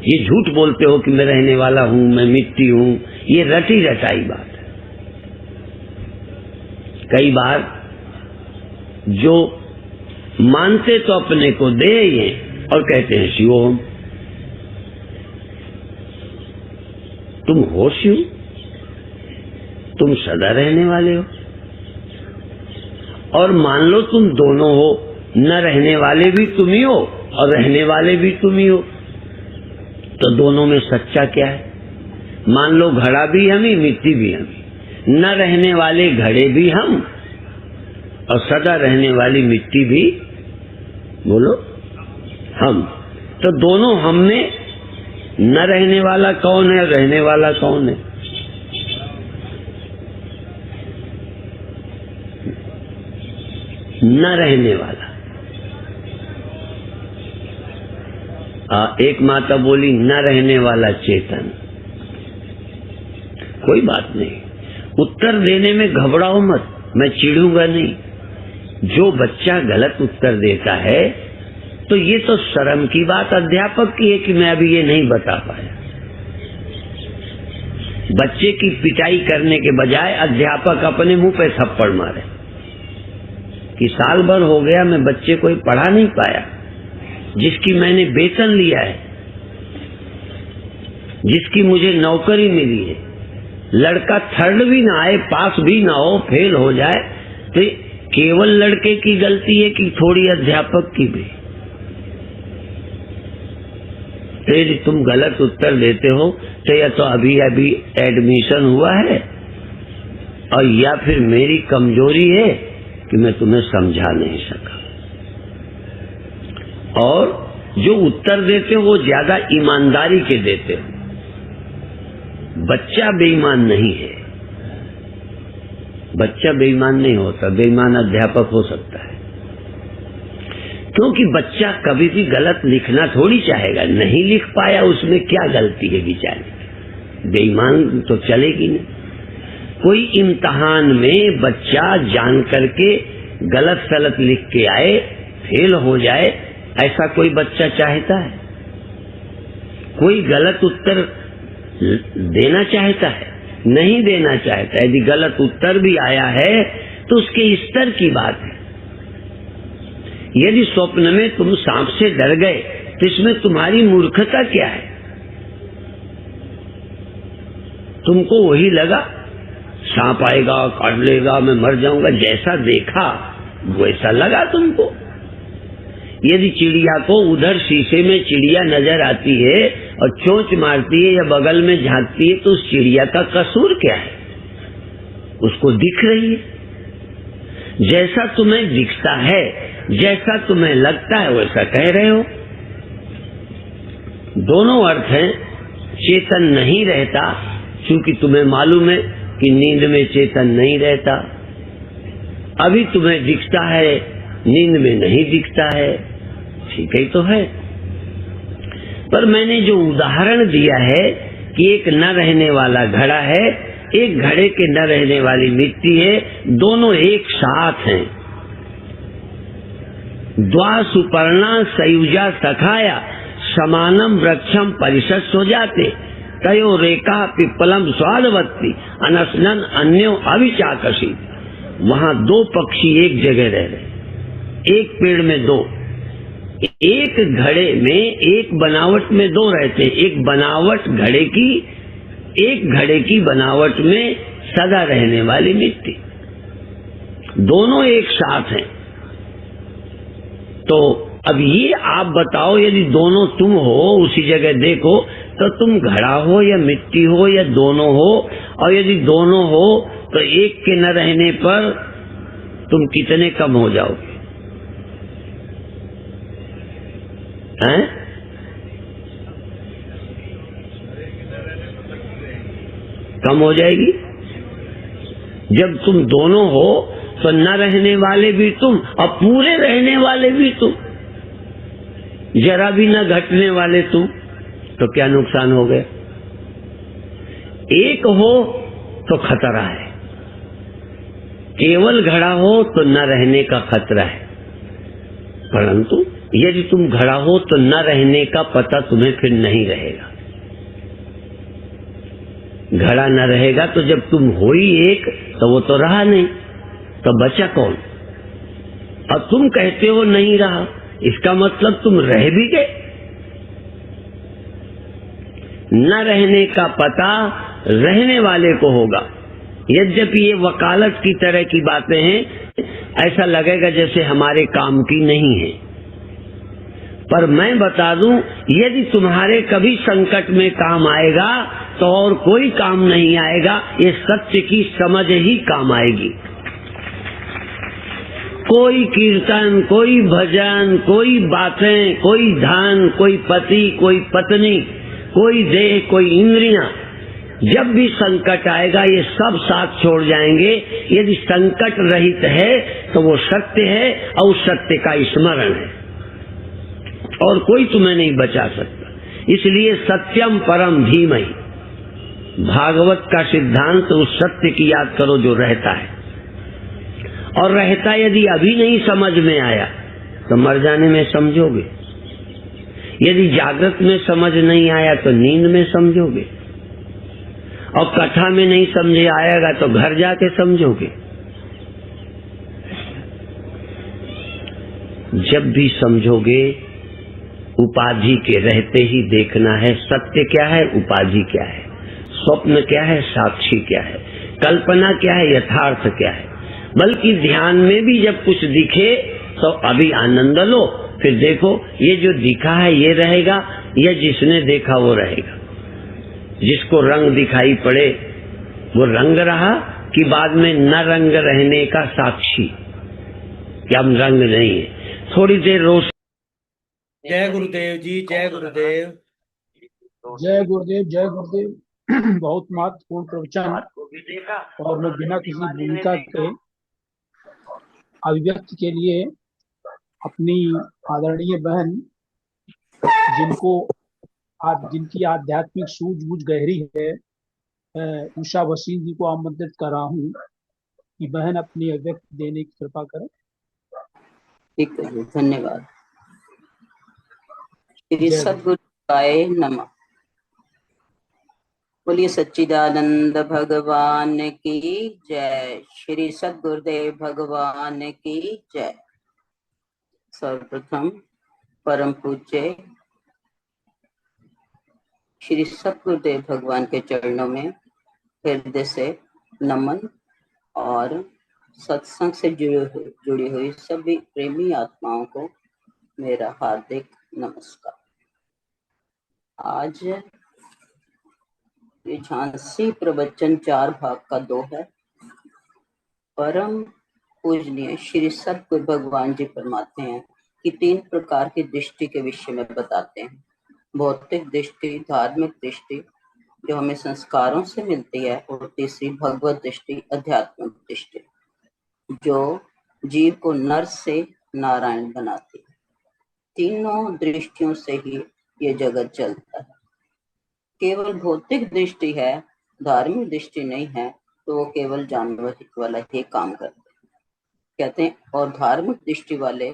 ये झूठ बोलते हो कि मैं रहने वाला हूं, मैं मिट्टी हूं, ये रटी रटाई बात है। कई बार जो मानते तो अपने को दे ही हैं और कहते हैं शिवोम। तुम निर्होश हूं, तुम सदा रहने वाले हो। और मान लो तुम दोनों हो, न रहने वाले भी तुम ही हो और रहने वाले भी तुम ही हो, तो दोनों में सच्चा क्या है? मान लो घड़ा भी हम ही, मिट्टी भी हम ही, न रहने वाले घड़े भी हम और सदा रहने वाली मिट्टी भी, बोलो, हम। तो दोनों हम में न रहने वाला कौन है, रहने वाला कौन है? न रहने वाला। एक माता बोली न रहने वाला चेतन। कोई बात नहीं, उत्तर देने में घबराओ मत, मैं चिढ़ूंगा नहीं। जो बच्चा गलत उत्तर देता है तो ये तो शर्म की बात अध्यापक की है कि मैं अभी ये नहीं बता पाया। बच्चे की पिटाई करने के बजाय अध्यापक अपने मुंह पे थप्पड़ मारे कि साल भर हो गया मैं बच्चे को पढ़ा नहीं पाया, जिसकी मैंने वेतन लिया है, जिसकी मुझे नौकरी मिली है। लड़का थर्ड भी ना आए, पास भी ना हो, फेल हो जाए, तो केवल लड़के की गलती है कि थोड़ी अध्यापक की भी? तो यदि तुम गलत उत्तर देते हो तो या तो अभी अभी एडमिशन हुआ है, और या फिर मेरी कमजोरी है कि मैं तुम्हें समझा नहीं सका। और जो उत्तर देते हो वो ज्यादा ईमानदारी के देते हो। बच्चा बेईमान नहीं है, बच्चा बेईमान नहीं होता, बेईमान अध्यापक हो सकता है, क्योंकि बच्चा कभी भी गलत लिखना थोड़ी चाहेगा। नहीं लिख पाया, उसमें क्या गलती है बेचारे? बेईमान तो चलेगी नहीं। कोई इम्तिहान में बच्चा जान करके गलत सलत लिख के आए, फेल हो जाए, ऐसा कोई बच्चा चाहता है? कोई गलत उत्तर देना चाहता है? नहीं देना चाहता। यदि गलत उत्तर भी आया है तो उसके स्तर की बात है। यदि स्वप्न में तुम सांप से डर गए तो इसमें तुम्हारी मूर्खता क्या है? तुमको वही लगा सांप आएगा, काट लेगा, मैं मर जाऊंगा, जैसा देखा वैसा लगा तुमको। यदि चिड़िया को उधर शीशे में चिड़िया नजर आती है और चोंच मारती है या बगल में झांकती है तो उस चिड़िया का कसूर क्या है? उसको दिख रही है। जैसा तुम्हें दिखता है, जैसा तुम्हें लगता है, वैसा कह रहे हो। दोनों अर्थ हैं। चेतन नहीं रहता, क्योंकि तुम्हें मालूम है कि नींद में चेतन नहीं रहता। अभी तुम्हें दिखता है, नींद में नहीं दिखता है, ठीक ही तो है। पर मैंने जो उदाहरण दिया है कि एक न रहने वाला घड़ा है, एक घड़े के न रहने वाली मिट्टी है, दोनों एक साथ हैं। द्वा सुपर्णा सयुजा सखाया समानम वृक्षम परिषद हो जाते तयो रेखा पिप्पलम स्वादवत्ती अनसनन अन्यो अविचाकसी। वहां दो पक्षी एक जगह रह रहे, एक पेड़ में दो, एक घड़े में एक बनावट में दो रहते। एक बनावट घड़े की, एक घड़े की बनावट में सदा रहने वाली मिट्टी, दोनों एक साथ हैं। तो अब ये आप बताओ, यदि दोनों तुम हो, उसी जगह देखो, तो तुम घड़ा हो या मिट्टी हो या दोनों हो? और यदि दोनों हो तो एक के न रहने पर तुम कितने कम हो जाओगे? हैं? कम हो जाएगी। जब तुम दोनों हो तो न रहने वाले भी तुम और पूरे रहने वाले भी तुम, जरा भी न घटने वाले तुम, तो क्या नुकसान हो गया? एक हो तो खतरा है, केवल घड़ा हो तो न रहने का खतरा है। परंतु यदि तुम घड़ा हो तो न रहने का पता तुम्हें फिर नहीं रहेगा। घड़ा न रहेगा तो जब तुम हो ही एक, तो वो तो रहा नहीं, तो बचा कौन? और तुम कहते हो नहीं रहा, इसका मतलब तुम रह भी गए। न रहने का पता रहने वाले को होगा। यद्यपि ये वकालत की तरह की बातें हैं, ऐसा लगेगा जैसे हमारे काम की नहीं है, पर मैं बता दूं, यदि तुम्हारे कभी संकट में काम आएगा तो और कोई काम नहीं आएगा, ये सत्य की समझ ही काम आएगी। कोई कीर्तन, कोई भजन, कोई बातें, कोई धन, कोई पति, कोई पत्नी, कोई देह, कोई इंद्रियां, जब भी संकट आएगा ये सब साथ छोड़ जाएंगे। यदि संकट रहित है तो वो सत्य है और उस सत्य का स्मरण है, और कोई तुम्हें नहीं बचा सकता। इसलिए सत्यम परम धीमहि, भागवत का सिद्धांत उस सत्य की याद करो जो रहता है, और रहता यदि अभी नहीं समझ में आया तो मर जाने में समझोगे, यदि जागृत में समझ नहीं आया तो नींद में समझोगे, और कथा में नहीं समझे आएगा तो घर जाके समझोगे। जब भी समझोगे उपाधि के रहते ही देखना है, सत्य क्या है, उपाधि क्या है, स्वप्न क्या है, साक्षी क्या है, कल्पना क्या है, यथार्थ क्या है। बल्कि ध्यान में भी जब कुछ दिखे तो अभी आनंद लो, फिर देखो ये जो दिखा है ये रहेगा या जिसने देखा वो रहेगा। जिसको रंग दिखाई पड़े वो रंग रहा कि बाद में न रंग रहने का साक्षी, कि हम रंग नहीं है। थोड़ी देर रोज जय गुरुदेव जी, जय गुरुदेव। जय गुरुदेव, जय गुरुदेव। बहुत महत्वपूर्ण प्रवचन, और मैं बिना किसी भूमिका के अभिव्यक्ति के लिए अपनी आदरणीय बहन, जिनकी आध्यात्मिक सूझबूझ गहरी है, उषा वसीम जी को आमंत्रित कर रहा हूँ कि बहन अपनी अभिव्यक्ति देने की कृपा करें। ठीक है, धन्यवाद। श्री जय सद्गुरुदेवाय नमः। बोलिए सच्चिदानंद भगवान की जय। श्री सद्गुरुदेव भगवान की जय। सर्वप्रथम परम पूज्य श्री सद्गुरुदेव भगवान के चरणों में हृदय से नमन, और सत्संग से जुड़ी हुई सभी प्रेमी आत्माओं को मेरा हार्दिक नमस्कार। आज ये झांसी प्रवचन 4 भाग का 2 है। परम पूजनीय श्री सद्गुरु भगवान जी फरमाते हैं कि 3 प्रकार की दृष्टि के विषय में बताते हैं। भौतिक दृष्टि, धार्मिक दृष्टि जो हमें संस्कारों से मिलती है, और तीसरी भगवत दृष्टि, आध्यात्मिक दृष्टि जो जीव को नर से नारायण बनाती है। तीनों दृष्टियों से ही ये जगत चलता है। केवल भौतिक दृष्टि है, धार्मिक दृष्टि नहीं है, तो वो केवल जानवर वाला ही काम करते हैं। कहते हैं और धार्मिक दृष्टि वाले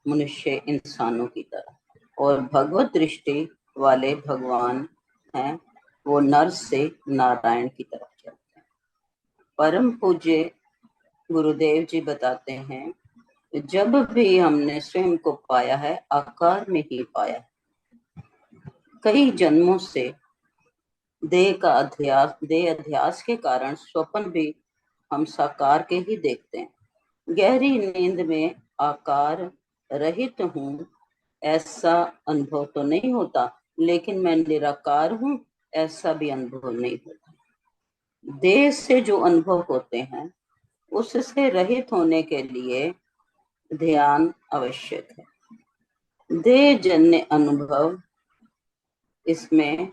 मनुष्य इंसानों की तरह, और भगवत दृष्टि वाले भगवान हैं, वो नर से नारायण की तरफ चलते हैं। परम पूज्य गुरुदेव जी बताते हैं, जब भी हमने स्वयं को पाया है, आकार में ही पाया है। कई जन्मों से देह अध्यास के कारण स्वप्न भी हम साकार के ही देखते हैं। गहरी नींद में आकार रहित हूँ ऐसा अनुभव तो नहीं होता, लेकिन मैं निराकार हूँ ऐसा भी अनुभव नहीं होता। देह से जो अनुभव होते हैं उससे रहित होने के लिए ध्यान आवश्यक है। देह जन्य अनुभव, इसमें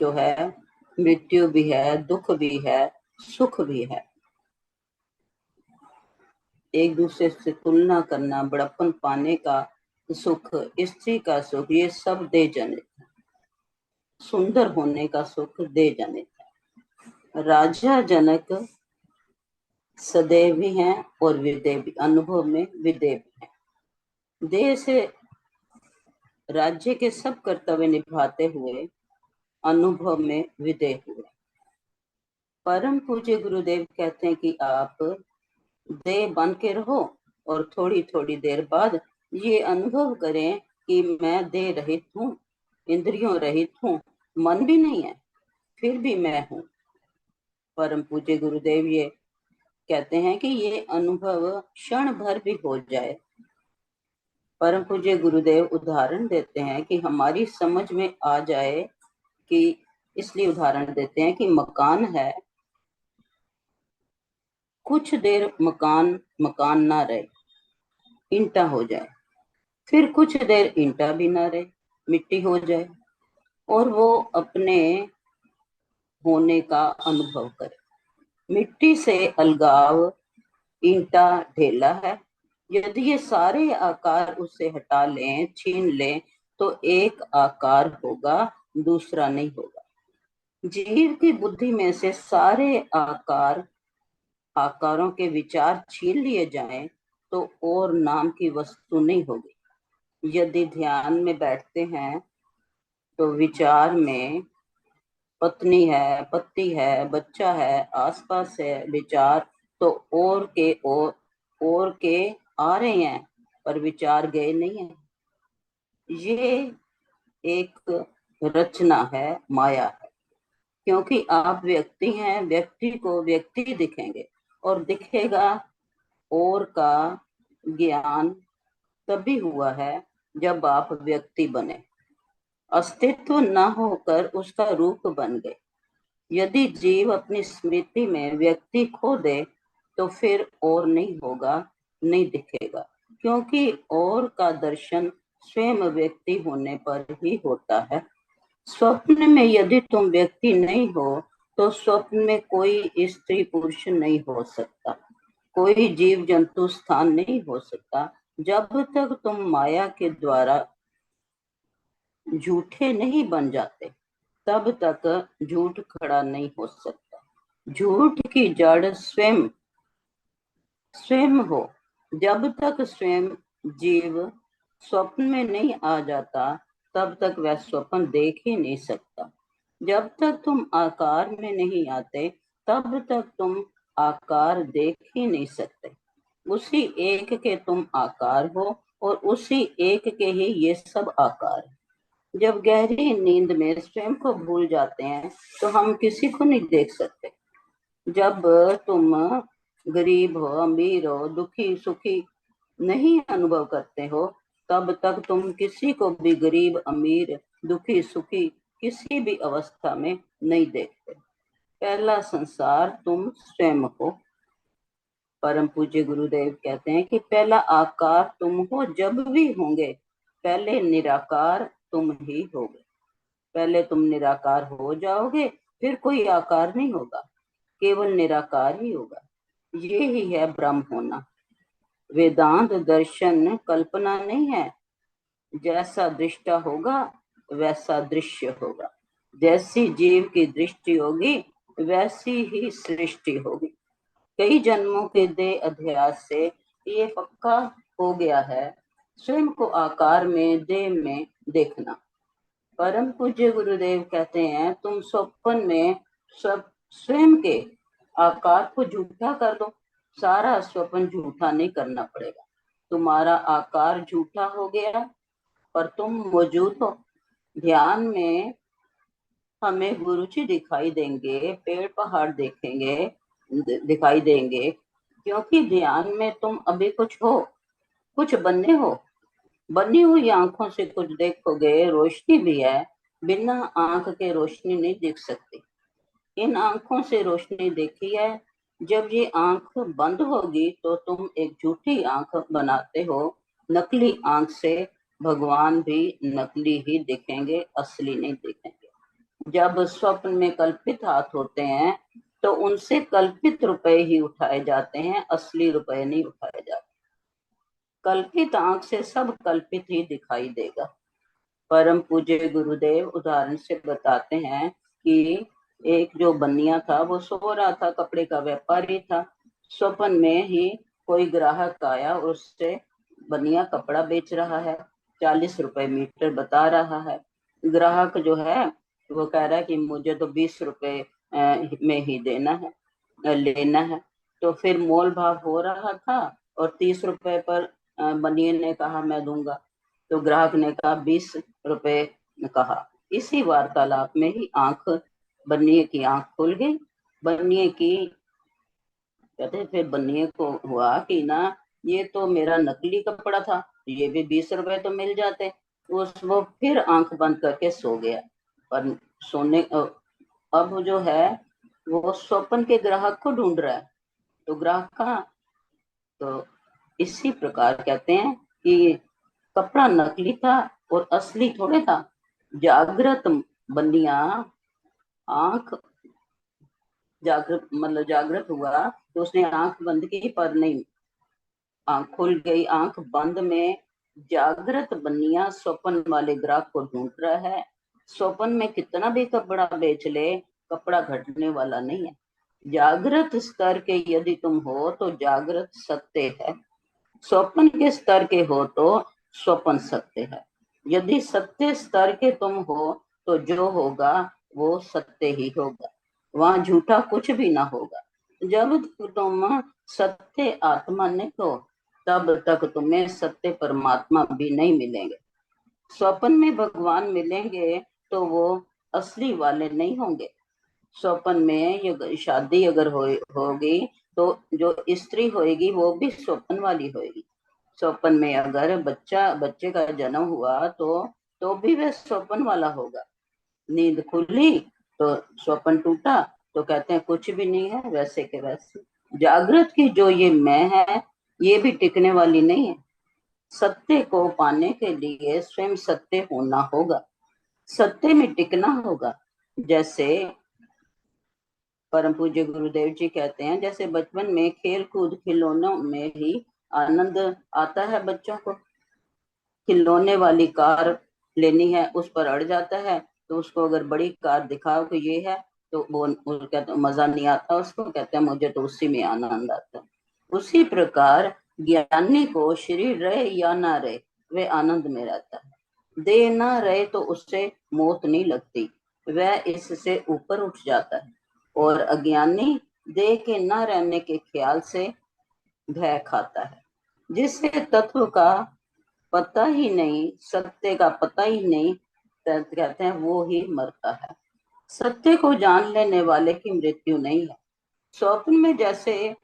जो है मृत्यु भी है, दुख भी है, सुख भी है। एक दूसरे से तुलना करना, बड़प्पन पाने का सुख, स्त्री का सुख, ये सब दे जनित है। सुंदर होने का सुख दे जनित है। राजा जनक सदैव भी हैं और विदेह भी, अनुभव में विदेह भी हैं। देह से राज्य के सब कर्तव्य निभाते हुए अनुभव में विदेह हुए। परम पूज्य गुरुदेव कहते हैं कि आप देह बन के रहो, और थोड़ी थोड़ी देर बाद ये अनुभव करें कि मैं देह रहित हूँ, इंद्रियों रहित हूँ, मन भी नहीं है। फिर भी मैं हूँ। परम पूज्य गुरुदेव ये कहते हैं कि ये अनुभव क्षण भर भी हो जाए। परम पूज्य गुरुदेव उदाहरण देते हैं कि हमारी समझ में आ जाए कि, इसलिए उदाहरण देते हैं कि मकान है, कुछ देर मकान ना रहे, ईंटा हो जाए, फिर कुछ देर ईंटा भी ना रहे, मिट्टी हो जाए, और वो अपने होने का अनुभव करे। मिट्टी से अलगाव ईंटा ढेला है। यदि ये सारे आकार उससे हटा लें, छीन लें, तो एक आकार होगा, दूसरा नहीं होगा। जीव की बुद्धि में से सारे आकारों के विचार छीन लिए जाएं, तो और नाम की वस्तु नहीं होगी। यदि ध्यान में बैठते हैं तो विचार में पत्नी है, पति है, बच्चा है, आसपास है विचार, तो और के आ रहे हैं, पर विचार गए नहीं है। ये एक रचना है, माया है। क्योंकि आप व्यक्ति हैं, व्यक्ति को व्यक्ति दिखेंगे, और दिखेगा और का ज्ञान तभी हुआ है जब आप व्यक्ति बने, अस्तित्व न होकर उसका रूप बन गए। यदि जीव अपनी स्मृति में व्यक्ति खो दे तो फिर और नहीं होगा, नहीं दिखेगा, क्योंकि और का दर्शन स्वयं व्यक्ति होने पर ही होता है। स्वप्न में यदि तुम व्यक्ति नहीं हो तो स्वप्न में कोई स्त्री पुरुष नहीं हो सकता, कोई जीव जंतु स्थान नहीं हो सकता। जब तक तुम माया के द्वारा झूठे नहीं बन जाते, तब तक झूठ खड़ा नहीं हो सकता। झूठ की जड़ स्वयं हो। जब तक स्वयं जीव स्वप्न में नहीं आ जाता, तब तक वह स्वप्न देख ही नहीं सकता। जब तक तुम आकार में नहीं आते, तब तक तुम आकार देख ही नहीं सकते। उसी एक के तुम आकार हो, और उसी एक के ही ये सब आकार है। जब गहरी नींद में स्वयं को भूल जाते हैं तो हम किसी को नहीं देख सकते। जब तुम गरीब हो, अमीर हो, दुखी सुखी नहीं अनुभव करते हो, तब तक तुम किसी को भी गरीब अमीर दुखी सुखी किसी भी अवस्था में नहीं देखते। पहला संसार तुम स्वयं हो। परम पूज्य गुरुदेव कहते हैं कि पहला आकार तुम हो, जब भी होंगे पहले निराकार तुम ही होगे। पहले तुम निराकार हो जाओगे, फिर कोई आकार नहीं होगा, केवल निराकार ही होगा। ये ही है ब्रह्म होना। वेदांत दर्शन कल्पना नहीं है। जैसा दृष्टा होगा वैसा दृश्य होगा। जैसी जीव की दृष्टि होगी वैसी ही सृष्टि होगी। कई जन्मों के देह अध्यास से ये पक्का हो गया है, स्वयं को आकार में देह में देखना। परम पूज्य गुरुदेव कहते हैं तुम स्वप्न में सब स्वयं के आकार को झूठा कर दो, सारा स्वप्न झूठा नहीं करना पड़ेगा। तुम्हारा आकार झूठा हो गया पर तुम मौजूद हो। ध्यान में हमें गुरुजी दिखाई देंगे, पेड़ पहाड़ दिखाई देंगे, क्योंकि ध्यान में तुम अभी कुछ हो, कुछ बने हो। बनी हुई आंखों से कुछ देखोगे, रोशनी भी है, बिना आंख के रोशनी नहीं दिख सकती। इन आंखों से रोशनी देखी है। जब ये आंख बंद होगी तो तुम एक झूठी आंख बनाते हो। नकली आंख से भगवान भी नकली ही दिखेंगे, असली नहीं दिखेंगे। जब स्वप्न में कल्पित हाथ होते हैं तो उनसे कल्पित रुपए ही उठाए जाते हैं, असली रुपए नहीं उठाए जाते। कल्पित आंख से सब कल्पित ही दिखाई देगा। परम पूज्य गुरुदेव उदाहरण से बताते हैं कि एक जो बनिया था वो सो रहा था, कपड़े का व्यापारी था। स्वप्न में ही कोई ग्राहक आया, उससे बनिया कपड़ा बेच रहा है, 40 रुपए मीटर बता रहा है। ग्राहक जो है वो कह रहा है कि मुझे तो 20 रुपए में ही लेना है। तो फिर मोल भाव हो रहा था और 30 रुपए पर बनिए ने कहा मैं दूंगा, तो ग्राहक ने कहा 20 रुपए कहा। इसी वार्तालाप में ही आंख बन्नी की आंख खुल गई। बन्नी की कहते फिर बन्नी को हुआ कि ना ये तो मेरा नकली कपड़ा था, ये भी 20 रुपए तो मिल जाते। वो फिर आंख बंद करके सो गया। पर सोने अब जो है वो स्वप्न के ग्राहक को ढूंढ रहा है, तो ग्राहक कहाँ? तो इसी प्रकार कहते हैं कि कपड़ा नकली था और असली थोड़े था। जागृत बंदिया आंख जागृत हुआ तो उसने आंख बंद की, पर नहीं, आंख खुल गई। आंख बंद में जागृत बनिया स्वप्न वाले ग्राहक को ढूंढ रहा है। स्वप्न में कितना भी कपड़ा बेच ले, कपड़ा घटने वाला नहीं है। जागृत स्तर के यदि तुम हो तो जागृत सत्य है, स्वप्न के स्तर के हो तो स्वप्न सत्य है। यदि सत्य स्तर के तुम हो तो जो होगा वो सत्य ही होगा, वहां झूठा कुछ भी ना होगा। जब तुम सत्य आत्मा नहीं हो तब तक तुम्हें सत्य परमात्मा भी नहीं मिलेंगे। स्वप्न में भगवान मिलेंगे तो वो असली वाले नहीं होंगे। स्वप्न में शादी अगर होगी तो जो स्त्री होगी वो भी स्वप्न वाली होगी। स्वप्न में अगर बच्चे का जन्म हुआ तो भी वह स्वप्न वाला होगा। नींद खुली तो स्वप्न टूटा तो कहते हैं कुछ भी नहीं है, वैसे के वैसे। जागृत की जो ये मैं है ये भी टिकने वाली नहीं है। सत्य को पाने के लिए स्वयं सत्य होना होगा, सत्य में टिकना होगा। जैसे परम पूज्य गुरुदेव जी कहते हैं, जैसे बचपन में खेल कूद खिलौनों में ही आनंद आता है बच्चों को। खिलौने वाली कार लेनी है, उस पर अड़ जाता है, तो उसको अगर बड़ी कार दिखाओ कि ये है तो वो कहते मजा नहीं आता उसको, कहते हैं मुझे तो उसी में आनंद आता है। उसी प्रकार ज्ञानी को शरीर रहे या ना रहे वे आनंद में रहता है। देह ना रहे तो उससे मौत नहीं लगती, वह इससे ऊपर उठ जाता है। और अज्ञानी देह के न रहने के ख्याल से भय खाता है। जिसे तत्व का पता ही नहीं, सत्य का पता ही नहीं, कहते हैं वो ही मरता है। सत्य को जान लेने वाले की मृत्यु नहीं है। स्वप्न में जैसे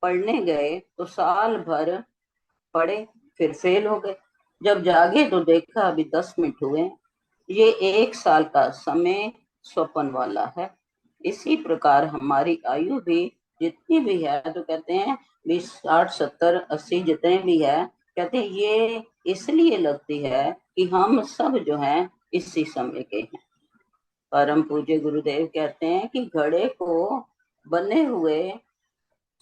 पढ़ने गए तो साल भर पढ़े फिर फेल हो गए, जब जागे तो देखा अभी 10 मिनट हुए। ये 1 साल का समय स्वप्न वाला है। इसी प्रकार हमारी आयु भी जितनी भी है, तो कहते हैं 20 60 70 80 जितने भी है, कहते हैं ये इसलिए लगती है कि हम सब जो हैं इसी समय के हैं। परम पूज्य गुरुदेव कहते हैं कि घड़े को बने हुए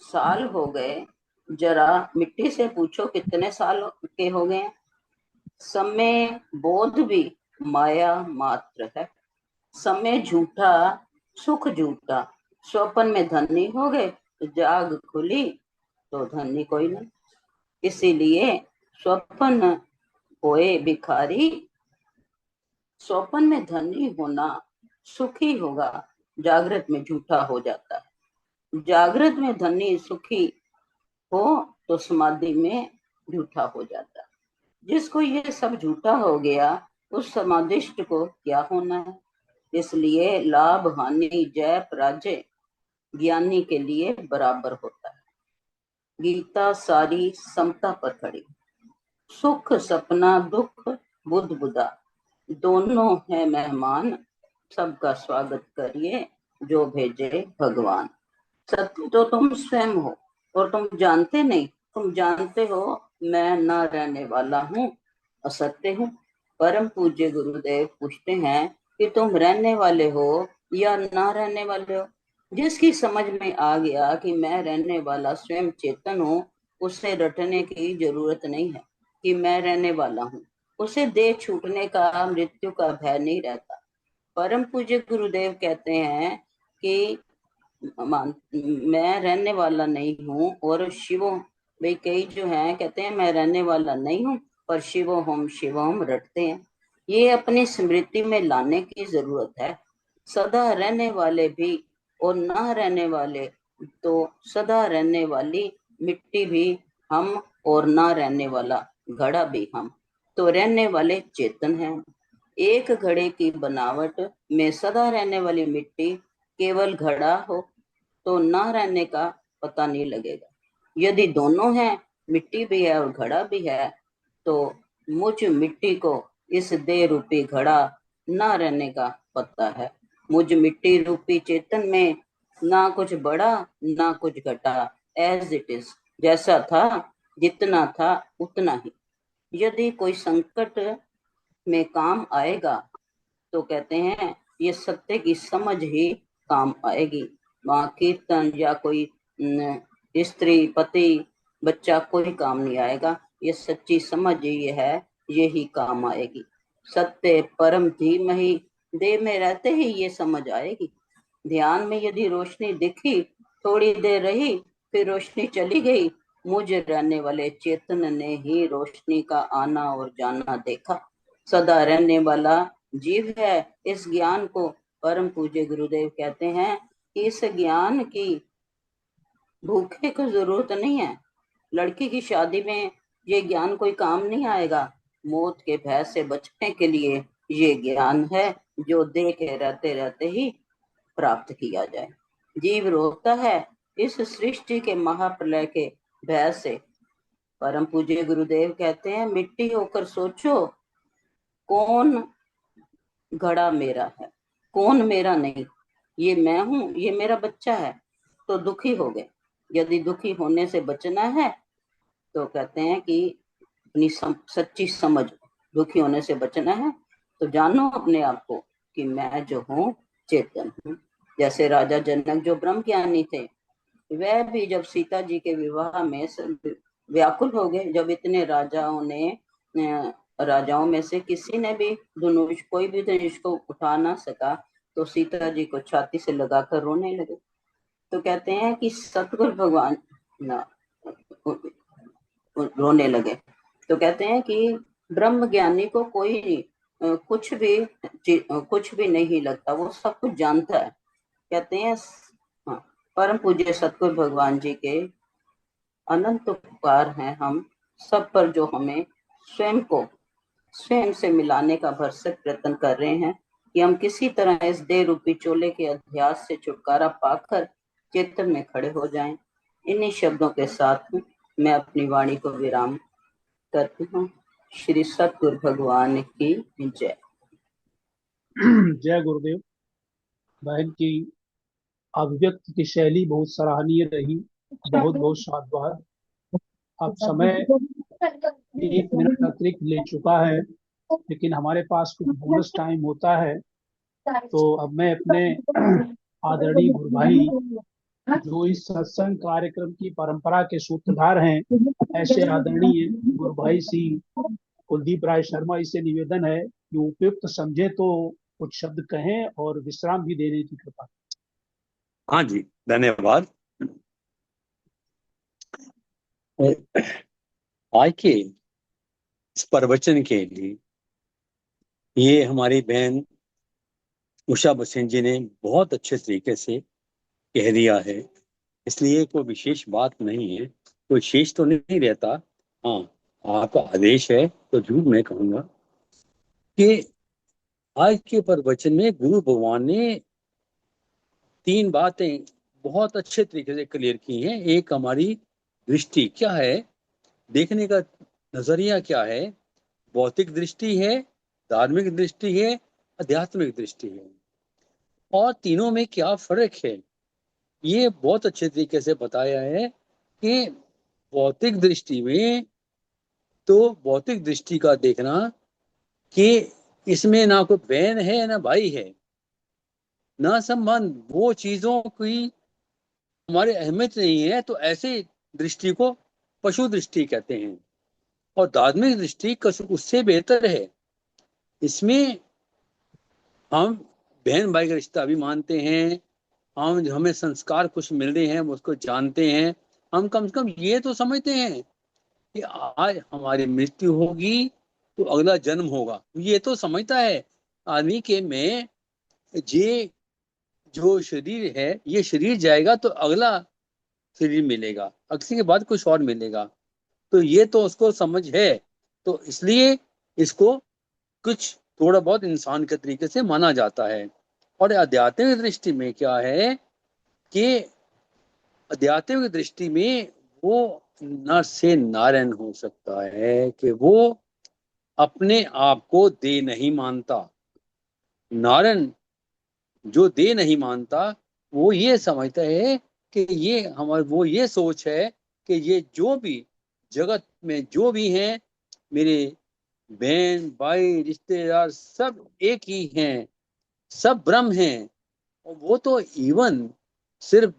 साल हो गए, जरा मिट्टी से पूछो कितने साल के हो गए। समय बोध भी माया मात्र है। समय झूठा, सुख झूठा। स्वप्न में धनी हो गए तो जाग खुली तो धनी कोई नहीं। इसीलिए स्वप्न होए भिखारी, स्वप्न में धनी होना सुखी होगा, जागृत में झूठा हो जाता है। जागृत में धनी सुखी हो तो समाधि में झूठा हो जाता है। जिसको ये सब झूठा हो गया उस समाधिष्ट को क्या होना है। इसलिए लाभ हानि जय पराजय ज्ञानी के लिए बराबर होता है। गीता सारी समता पर खड़ी। सुख सपना दुख बुद्ध बुदा दोनों है मेहमान, सबका स्वागत करिए जो भेजे भगवान। सत्य तो तुम स्वयं हो और तुम जानते नहीं। तुम जानते हो मैं न रहने वाला हूँ, असत्य हूँ। परम पूज्य गुरुदेव पूछते हैं कि तुम रहने वाले हो या ना रहने वाले हो। जिसकी समझ में आ गया कि मैं रहने वाला स्वयं चेतन हूँ, उसे रटने की जरूरत नहीं है कि मैं रहने वाला हूँ। उसे देह छूटने का, मृत्यु का भय नहीं रहता। परम पूज्य गुरुदेव कहते हैं कि मैं रहने वाला नहीं हूँ और शिवो, भाई कई जो हैं कहते हैं मैं रहने वाला नहीं हूँ पर शिवोम रटते हैं। ये अपनी स्मृति में लाने की जरूरत है। सदा रहने वाले भी और ना रहने वाले, तो सदा रहने वाली मिट्टी भी हम और ना रहने वाला घड़ा भी हम, तो रहने वाले चेतन हैं। एक घड़े की बनावट में सदा रहने वाली मिट्टी केवल घड़ा हो तो ना रहने का पता नहीं लगेगा। यदि दोनों हैं, मिट्टी भी है और घड़ा भी है, तो मुझ मिट्टी को इस देह रूपी घड़ा ना रहने का पता है। मुझ मिट्टी रूपी चेतन में ना कुछ बढ़ा ना कुछ घटा, एज इट इज, जैसा था जितना था उतना ही। यदि कोई संकट में काम आएगा तो कहते हैं ये सत्य की समझ ही काम आएगी। वहां कीर्तन या कोई स्त्री पति बच्चा कोई काम नहीं आएगा। ये सच्ची समझ ये है, यही काम आएगी। सत्य परम धीमहि देह में रहते ही ये समझ आएगी। ध्यान में यदि रोशनी दिखी, थोड़ी देर रही, फिर रोशनी चली गई, मुझ रहने वाले चेतन ने ही रोशनी का आना और जाना देखा। सदा रहने वाला जीव है। इस ज्ञान को परम पूज्य गुरुदेव कहते हैं कि इस ज्ञान की भूखे को जरूरत नहीं है। लड़की की शादी में ये ज्ञान कोई काम नहीं आएगा। मौत के भय से बचने के लिए ये ज्ञान है जो देखे रहते रहते ही प्राप्त किया जाए। जीव रोता है इस सृष्टि के महाप्रलय के भय से। परम पूज्य गुरुदेव कहते हैं मिट्टी होकर सोचो, कौन घड़ा मेरा है, कौन मेरा नहीं। ये मैं हूं, ये मेरा बच्चा है, तो दुखी हो गए। यदि दुखी होने से बचना है तो कहते हैं कि अपनी सच्ची समझ, दुखी होने से बचना है तो जानो अपने आप को कि मैं जो हूँ चेतन हूँ। जैसे राजा जनक जो ब्रह्म ज्ञानी थे, वह भी जब सीता जी के विवाह में व्याकुल हो गए। जब इतने राजाओं में से किसी ने भी धनुष, कोई भी धनुष को उठा ना सका, तो सीता जी को छाती से लगाकर रोने लगे। तो कहते हैं कि सतगुरु भगवान ना रोने लगे। तो कहते हैं कि ब्रह्म ज्ञानी को कोई कुछ भी नहीं लगता, वो सब कुछ जानता है। कहते हैं हाँ, परम पूज्य सतगुरु भगवान जी के अनंत उपकार हैं हम सब पर, जो हमें स्वयं से मिलाने का भरसक प्रयत्न कर रहे हैं कि हम किसी तरह इस देह रूपी चोले के अध्यास से छुटकारा पाकर चेतन में खड़े हो जाएं। इन्हीं शब्दों के साथ मैं अपनी वाणी को विराम करती हूँ। श्री सतगुरु भगवान की जय। जय गुरुदेव। बहन की अभिव्यक्ति की शैली बहुत सराहनीय रही, बहुत बहुत साधुवाद। अब समय 1 मिनट अतिरिक्त ले चुका है, लेकिन हमारे पास कुछ बोनस टाइम होता है। तो अब मैं अपने आदरणीय गुरु भाई, जो इस सत्संग कार्यक्रम की परंपरा के सूत्रधार हैं, ऐसे आदरणीय गुरु भाई श्री कुलदीप राय शर्मा, इसे निवेदन है कि उपयुक्त समझे तो कुछ शब्द कहें और विश्राम भी देने की कृपा। हाँ जी, धन्यवाद। आज के इस प्रवचन के लिए ये हमारी बहन उषा बसेन जी ने बहुत अच्छे तरीके से कह दिया है, इसलिए कोई विशेष बात नहीं है, कोई शेष तो नहीं रहता। हाँ, आपका आदेश है तो जरूर मैं कहूंगा कि आज के प्रवचन में गुरु भगवान ने 3 बातें बहुत अच्छे तरीके से क्लियर की हैं। एक, हमारी दृष्टि क्या है, देखने का नजरिया क्या है, भौतिक दृष्टि है, धार्मिक दृष्टि है, आध्यात्मिक दृष्टि है, और तीनों में क्या फर्क है, ये बहुत अच्छे तरीके से बताया है कि भौतिक दृष्टि में तो भौतिक दृष्टि का देखना कि इसमें ना कोई बहन है ना भाई है, ना संबंध, वो चीजों की हमारी अहमियत नहीं है, तो ऐसे दृष्टि को पशु दृष्टि कहते हैं। और धार्मिक दृष्टि उससे बेहतर है, इसमें हम बहन भाई का रिश्ता भी मानते हैं, हमें संस्कार कुछ मिल रहे हैं, हम उसको जानते हैं, हम कम से कम ये तो समझते हैं कि आज हमारी मृत्यु होगी तो अगला जन्म होगा, ये तो समझता है आदमी के में ये जो शरीर है, ये शरीर जाएगा तो अगला शरीर मिलेगा, अक्सी के बाद कुछ और मिलेगा, तो ये तो उसको समझ है। तो इसलिए इसको कुछ थोड़ा बहुत इंसान के तरीके से माना जाता है। और आध्यात्मिक दृष्टि में क्या है कि आध्यात्मिक दृष्टि में वो नर से नारायण हो सकता है कि वो अपने आप को देह नहीं मानता। नारायण जो देह नहीं मानता वो ये समझता है कि ये हमारे, वो ये सोच है कि ये जो भी जगत में जो भी हैं, मेरे बहन भाई रिश्तेदार सब एक ही हैं, सब ब्रह्म हैं। और वो तो इवन सिर्फ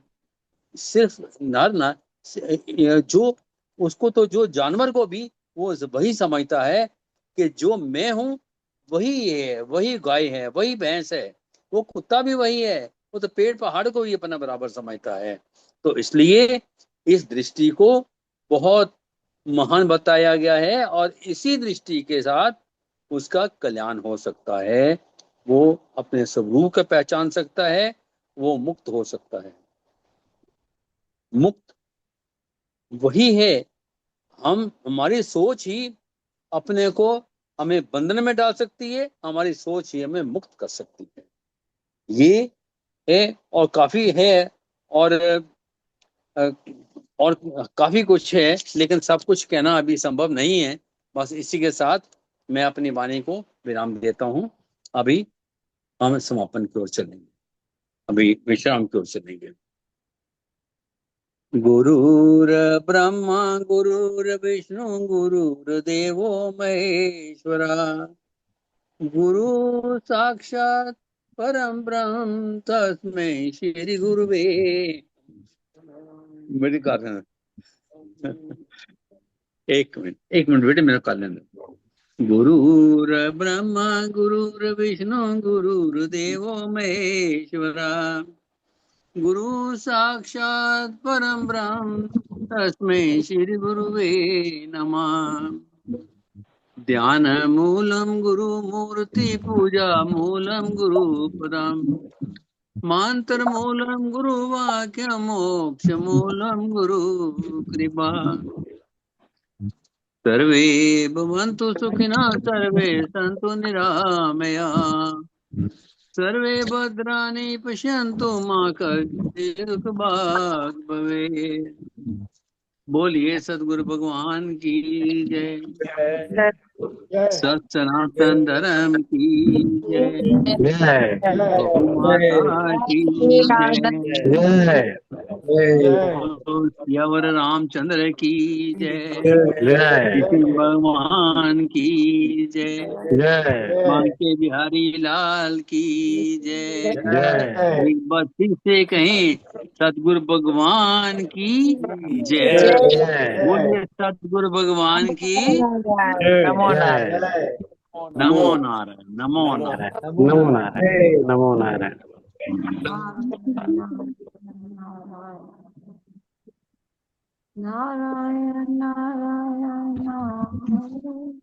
सिर्फ नर ना, जो उसको तो जो जानवर को भी वो वही समझता है कि जो मैं हूं वही है, वही गाय है, वही भैंस है, वो कुत्ता भी वही है, वो तो पेड़ पहाड़ को भी अपना बराबर समझता है। तो इसलिए इस दृष्टि को बहुत महान बताया गया है और इसी दृष्टि के साथ उसका कल्याण हो सकता है, वो अपने स्वरूप को पहचान सकता है, वो मुक्त हो सकता है। मुक्त वही है, हम हमारी सोच ही अपने को हमें बंधन में डाल सकती है, हमारी सोच ही हमें मुक्त कर सकती है। ये है और काफी है और अ, और काफी कुछ है, लेकिन सब कुछ कहना अभी संभव नहीं है। बस इसी के साथ मैं अपनी वाणी को विराम देता हूं। अभी हम समापन की ओर चलेंगे, अभी विश्राम की ओर चलेंगे। गुरुर ब्रह्मा गुरुर्विष्णु गुरुर्देवो महेश्वरा, गुरु साक्षात परम ब्रह्म तस्मै श्री गुरुवे। मेरी कारण एक मिनट बेटे, मेरा कर लेना। गुरुर ब्रह्मा गुरुर्विष्णु गुरुर्देवो महेश्वरा, गुरु साक्षात परम ब्रह्म तस्मै श्री गुरुवे नमः। ध्यान मूलम गुरु मूर्ति पूजा मूलम गुरु पदम, मांतर मूलम गुरु वाक्य मोक्ष मूलम गुरु कृपा। सर्वे भवन्तु सुखिनः सर्वे सन्तु निरामया, सर्वे भद्राणि पश्यन्तु मा कश्चित् दुःखभाग् भवेत्। बोलिए सदगुरु भगवान की जय, सत सनातन धर्म की जय, गौ माता की जय, सियावर रामचंद्र की जय, कृष्ण भगवान की जय, बांके बिहारी लाल की जय। एक बार फिर से कहें, सतगुरु भगवान की जय। बोलिए सतगुरु भगवान की नमो नारायण। नमो नारायण, नमो नारायण। नमो नारायण, नमो नारायण। नारायण नारायण नारायण।